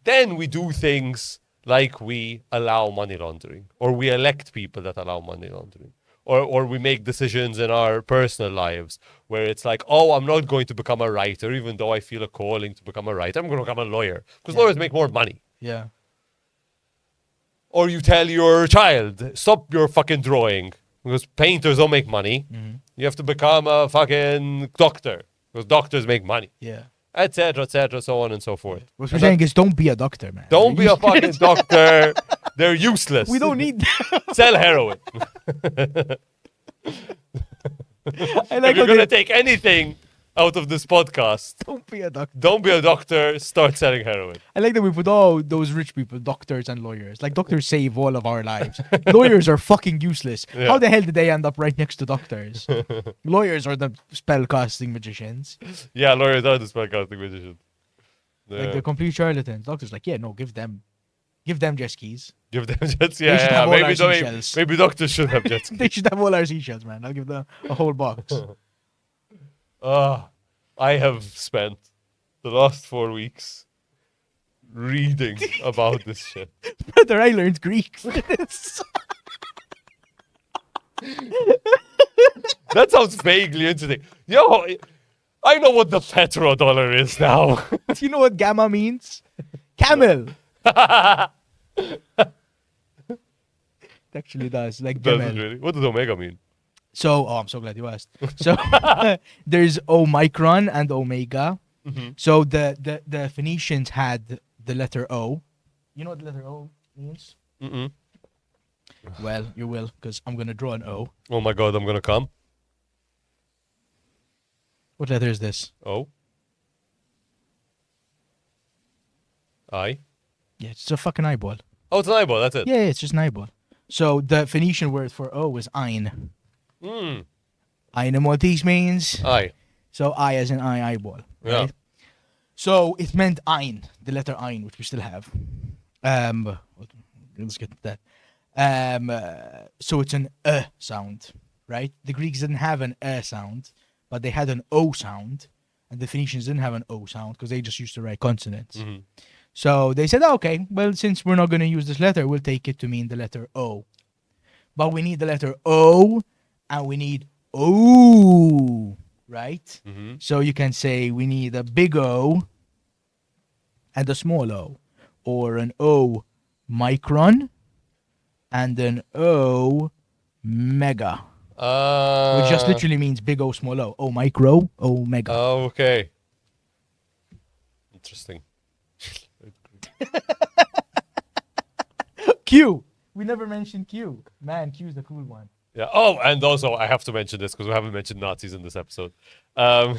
[SPEAKER 2] then we do things like we allow money laundering, or we elect people that allow money laundering, or we make decisions in our personal lives where it's like, oh, I'm not going to become a writer, even though I feel a calling to become a writer. I'm going to become a lawyer because lawyers make more money.
[SPEAKER 1] Yeah.
[SPEAKER 2] Or you tell your child, stop your fucking drawing because painters don't make money.
[SPEAKER 1] Mm-hmm.
[SPEAKER 2] You have to become a fucking doctor because doctors make money,
[SPEAKER 1] Yeah.
[SPEAKER 2] etc., so on and so forth.
[SPEAKER 1] What we're saying is, don't be a doctor, man.
[SPEAKER 2] Don't be a fucking doctor. They're useless.
[SPEAKER 1] We don't need that.
[SPEAKER 2] Sell heroin.
[SPEAKER 1] I
[SPEAKER 2] If
[SPEAKER 1] like
[SPEAKER 2] you're
[SPEAKER 1] how
[SPEAKER 2] going to
[SPEAKER 1] they,
[SPEAKER 2] take anything out of this podcast,
[SPEAKER 1] don't be a doctor.
[SPEAKER 2] don't be a doctor, start selling heroin.
[SPEAKER 1] I like that we put all those rich people, doctors and lawyers. Like, doctors save all of our lives. Lawyers are fucking useless.
[SPEAKER 2] Yeah.
[SPEAKER 1] How the hell did they end up right next to doctors? Lawyers are the spell-casting magicians.
[SPEAKER 2] Yeah, lawyers are the spellcasting magicians.
[SPEAKER 1] Like,
[SPEAKER 2] Yeah.
[SPEAKER 1] they're complete charlatans. Doctors like, yeah, no, give them jet skis.
[SPEAKER 2] Give them jets.
[SPEAKER 1] They should have all our
[SPEAKER 2] Maybe,
[SPEAKER 1] seashells.
[SPEAKER 2] maybe doctors should have jets.
[SPEAKER 1] They should have all our seashells, man. I'll give them a whole box.
[SPEAKER 2] I have spent the last 4 weeks reading about this shit.
[SPEAKER 1] Brother, I learned Greek for this.
[SPEAKER 2] That sounds vaguely interesting. Yo, I know what the petrodollar is now.
[SPEAKER 1] Do you know what gamma means? Camel. It actually does. Like
[SPEAKER 2] Does it
[SPEAKER 1] Gemel.
[SPEAKER 2] really? What does omega mean?
[SPEAKER 1] So, I'm so glad you asked. So, there's Omicron and Omega.
[SPEAKER 2] Mm-hmm.
[SPEAKER 1] So, the Phoenicians had the letter O. You know what the letter O means?
[SPEAKER 2] Mm-mm.
[SPEAKER 1] Well, you will, because I'm going to draw an O.
[SPEAKER 2] Oh my god, I'm gonna come.
[SPEAKER 1] What letter is this?
[SPEAKER 2] Oh. I.
[SPEAKER 1] Yeah, it's a fucking eyeball.
[SPEAKER 2] Oh, it's an eyeball, that's it.
[SPEAKER 1] Yeah, it's just an eyeball. So, the Phoenician word for O is Ein.
[SPEAKER 2] Mm.
[SPEAKER 1] I know what this means.
[SPEAKER 2] I.
[SPEAKER 1] So I as in eyeball. Right?
[SPEAKER 2] Yeah.
[SPEAKER 1] So it meant ein, the letter ein, which we still have. Let's get to that. So it's an sound, right? The Greeks didn't have an sound, but they had an O sound, and the Phoenicians didn't have an O sound because they just used to write consonants.
[SPEAKER 2] Mm-hmm.
[SPEAKER 1] So they said, okay, well, since we're not going to use this letter, we'll take it to mean the letter O. But we need the letter O, and we need O, right?
[SPEAKER 2] Mm-hmm.
[SPEAKER 1] So you can say we need a big O and a small o, or an O micron and an O mega, which just literally means big O, small o. O micro, O mega.
[SPEAKER 2] Okay. Interesting.
[SPEAKER 1] Q. We never mentioned Q. Man, Q is the cool one.
[SPEAKER 2] Yeah. Oh, and also I have to mention this because we haven't mentioned Nazis in this episode. Our,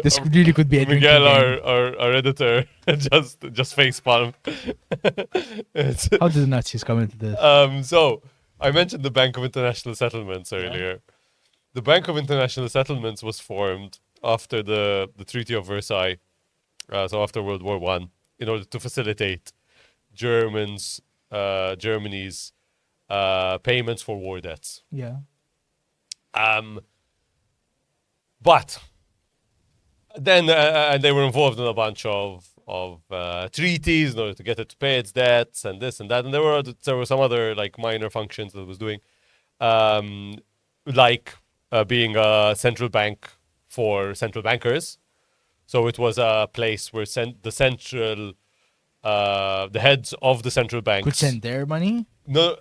[SPEAKER 1] This really could be a drinking
[SPEAKER 2] Miguel,
[SPEAKER 1] game.
[SPEAKER 2] our editor, just face palm.
[SPEAKER 1] How did the Nazis come into this?
[SPEAKER 2] So I mentioned the Bank of International Settlements earlier. The Bank of International Settlements was formed after the Treaty of Versailles, so after World War One, in order to facilitate Germany's payments for war debts.
[SPEAKER 1] Yeah.
[SPEAKER 2] But then and they were involved in a bunch of treaties in order to get it to pay its debts and this and that, and there were some other like minor functions that it was doing, like being a central bank for central bankers. So it was a place where the heads of the central banks
[SPEAKER 1] Could send their money?
[SPEAKER 2] No,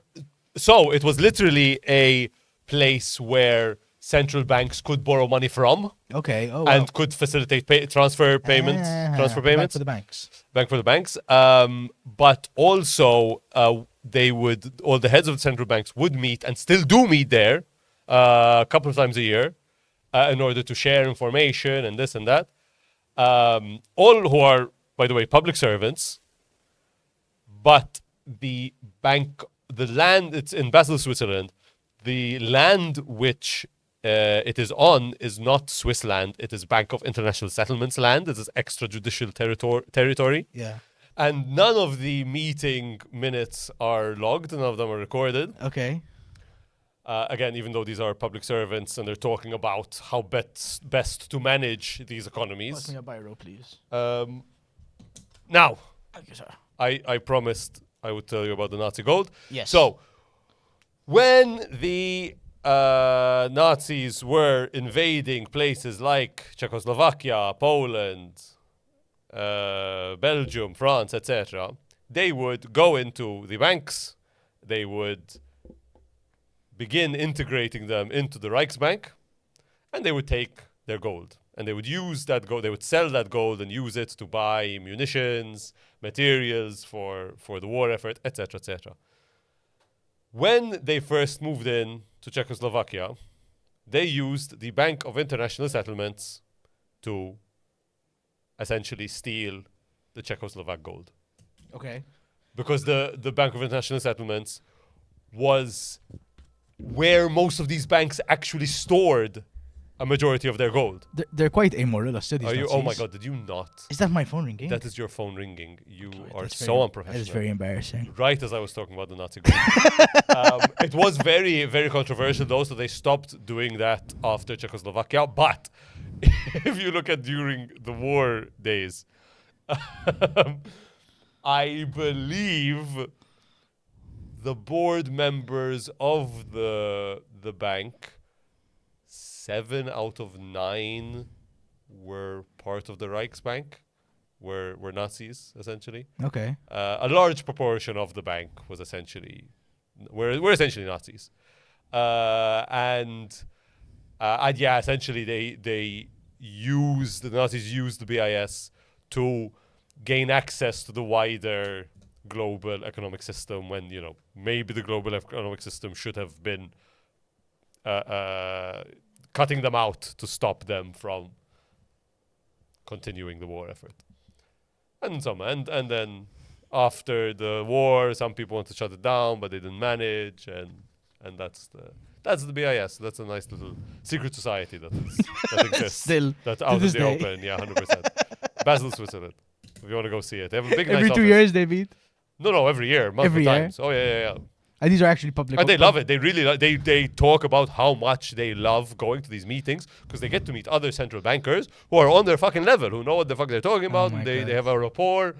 [SPEAKER 2] so it was literally a place where central banks could borrow money from.
[SPEAKER 1] Okay. Oh,
[SPEAKER 2] And could facilitate transfer payments.
[SPEAKER 1] Bank for the banks.
[SPEAKER 2] Bank for the banks. But also, all the heads of the central banks would meet and still do meet there a couple of times a year in order to share information and this and that. All who are, by the way, public servants. But the land, it's in Basel, Switzerland. The land which it is on is not Swiss land. It is Bank of International Settlements land. It is extra-judicial territory.
[SPEAKER 1] Yeah.
[SPEAKER 2] And none of the meeting minutes are logged. None of them are recorded.
[SPEAKER 1] Okay.
[SPEAKER 2] Again, even though these are public servants and they're talking about how best to manage these economies.
[SPEAKER 1] Pass me a biro, please.
[SPEAKER 2] Now,
[SPEAKER 1] Thank you, sir.
[SPEAKER 2] I promised I would tell you about the Nazi gold.
[SPEAKER 1] Yes.
[SPEAKER 2] So, when the Nazis were invading places like Czechoslovakia, Poland, Belgium, France, etc., they would go into the banks, they would begin integrating them into the Reichsbank, and they would take their gold. And they would use that gold, they would sell that gold and use it to buy munitions, materials for the war effort, etc., etc. When they first moved in to Czechoslovakia, they used the Bank of International Settlements to essentially steal the Czechoslovak gold.
[SPEAKER 1] Okay.
[SPEAKER 2] Because the Bank of International Settlements was where most of these banks actually stored a majority of their gold.
[SPEAKER 1] They're quite amoral, these
[SPEAKER 2] Are you?
[SPEAKER 1] Nazis.
[SPEAKER 2] Oh my god, did you not?
[SPEAKER 1] Is that my phone ringing?
[SPEAKER 2] That is your phone ringing. You are
[SPEAKER 1] That's
[SPEAKER 2] so unprofessional.
[SPEAKER 1] That is very embarrassing.
[SPEAKER 2] Right as I was talking about the Nazi gold. It was very, very controversial though, so they stopped doing that after Czechoslovakia. But if you look at during the war days, I believe the board members of the bank, 7 out of 9 were part of the Reichsbank, were Nazis essentially.
[SPEAKER 1] Okay.
[SPEAKER 2] A large proportion of the bank was essentially were essentially Nazis, and yeah, essentially the Nazis used the BIS to gain access to the wider global economic system when maybe the global economic system should have been cutting them out to stop them from continuing the war effort. And then after the war, some people want to shut it down, but they didn't manage, and that's the BIS. That's a nice little secret society that exists.
[SPEAKER 1] Still,
[SPEAKER 2] that's out in
[SPEAKER 1] this
[SPEAKER 2] the
[SPEAKER 1] day.
[SPEAKER 2] open. Yeah, 100%. Basel, Switzerland. If you want to go see it, they have a big nice
[SPEAKER 1] Every 2
[SPEAKER 2] office.
[SPEAKER 1] years they meet.
[SPEAKER 2] No, every year, multiple
[SPEAKER 1] Every year?
[SPEAKER 2] times. Oh yeah.
[SPEAKER 1] And these are actually public.
[SPEAKER 2] And they love it. They really they talk about how much they love going to these meetings because they get to meet other central bankers who are on their fucking level, who know what the fuck they're talking about,
[SPEAKER 1] my
[SPEAKER 2] and
[SPEAKER 1] God.
[SPEAKER 2] they have a rapport,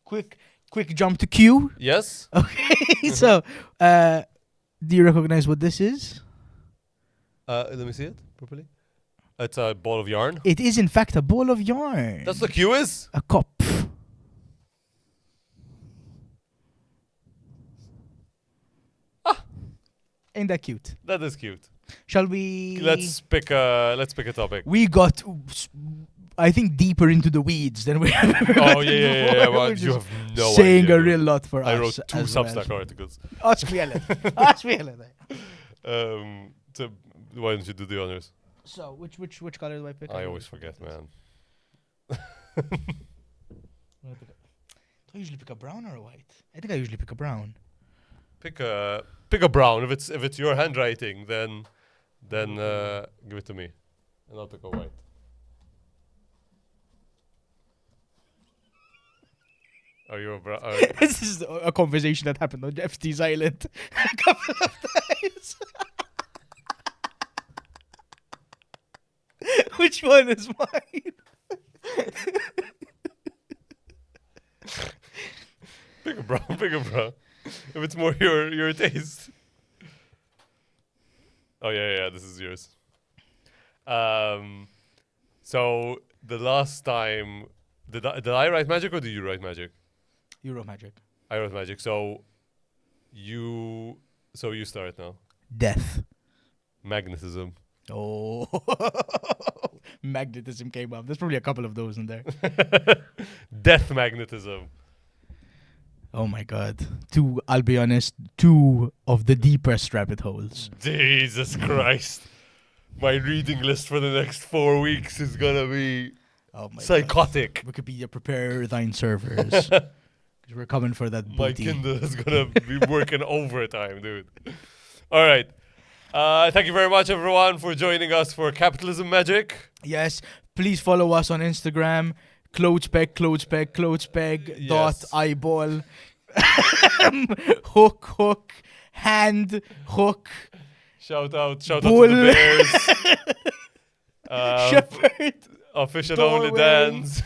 [SPEAKER 1] Quick jump to Q.
[SPEAKER 2] Yes.
[SPEAKER 1] Okay. So, do you recognize what this is?
[SPEAKER 2] Let me see it properly. It's a ball of yarn.
[SPEAKER 1] It is in fact a ball of yarn.
[SPEAKER 2] That's what Q is?
[SPEAKER 1] A cup. Ain't that cute?
[SPEAKER 2] That is cute.
[SPEAKER 1] Shall we?
[SPEAKER 2] Let's pick a topic.
[SPEAKER 1] We got, I think, deeper into the weeds than we have ever
[SPEAKER 2] Oh
[SPEAKER 1] gotten
[SPEAKER 2] yeah.
[SPEAKER 1] before.
[SPEAKER 2] Well,
[SPEAKER 1] We're
[SPEAKER 2] you have no
[SPEAKER 1] saying
[SPEAKER 2] idea.
[SPEAKER 1] a real lot for
[SPEAKER 2] I
[SPEAKER 1] us.
[SPEAKER 2] wrote 2
[SPEAKER 1] as well.
[SPEAKER 2] Substack articles.
[SPEAKER 1] Ask me a little. Ask me a little.
[SPEAKER 2] So why don't you do the honors?
[SPEAKER 1] So, which color do I pick?
[SPEAKER 2] I always forget, man.
[SPEAKER 1] Do I usually pick a brown or a white? I think I usually pick a brown.
[SPEAKER 2] Pick a brown. If it's your handwriting, then give it to me, and I'll pick a white. Are you a brown?
[SPEAKER 1] This is a conversation that happened on FT's Island a couple of times. Which one is mine?
[SPEAKER 2] Pick a brown. Pick a brown. If it's more your taste. Oh yeah, this is yours. So the last time, did I write magic or did you write magic?
[SPEAKER 1] You wrote magic.
[SPEAKER 2] I wrote magic. So you start now.
[SPEAKER 1] Death.
[SPEAKER 2] Magnetism.
[SPEAKER 1] Oh. Magnetism came up. There's probably a couple of those in there.
[SPEAKER 2] Death magnetism.
[SPEAKER 1] Oh my god. I'll be honest, 2 of the deepest rabbit holes.
[SPEAKER 2] Jesus Christ. My reading list for the next 4 weeks is gonna be psychotic.
[SPEAKER 1] God. Wikipedia, prepare thine servers. Because we're coming for that
[SPEAKER 2] My
[SPEAKER 1] booty.
[SPEAKER 2] Kindle is gonna be working overtime, dude. All right. Thank you very much, everyone, for joining us for Capitalism Magic.
[SPEAKER 1] Yes. Please follow us on Instagram. Clothespeg
[SPEAKER 2] Yes.
[SPEAKER 1] dot eyeball. hook, hand, hook,
[SPEAKER 2] Shout out to
[SPEAKER 1] Bull.
[SPEAKER 2] the Bears.
[SPEAKER 1] shepherd,
[SPEAKER 2] Official
[SPEAKER 1] Doorway.
[SPEAKER 2] OnlyDans.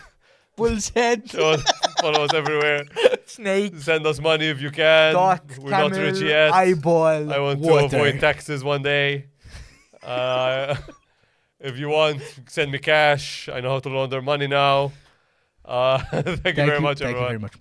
[SPEAKER 1] bull's head,
[SPEAKER 2] Follow us everywhere.
[SPEAKER 1] snake,
[SPEAKER 2] Send us money if you can.
[SPEAKER 1] dot,
[SPEAKER 2] We're
[SPEAKER 1] camel,
[SPEAKER 2] not rich yet.
[SPEAKER 1] eyeball,
[SPEAKER 2] I want
[SPEAKER 1] water.
[SPEAKER 2] to avoid taxes one day. If you want, send me cash. I know how to launder money now. Thank you very much,
[SPEAKER 1] Thank you
[SPEAKER 2] everyone.
[SPEAKER 1] very much.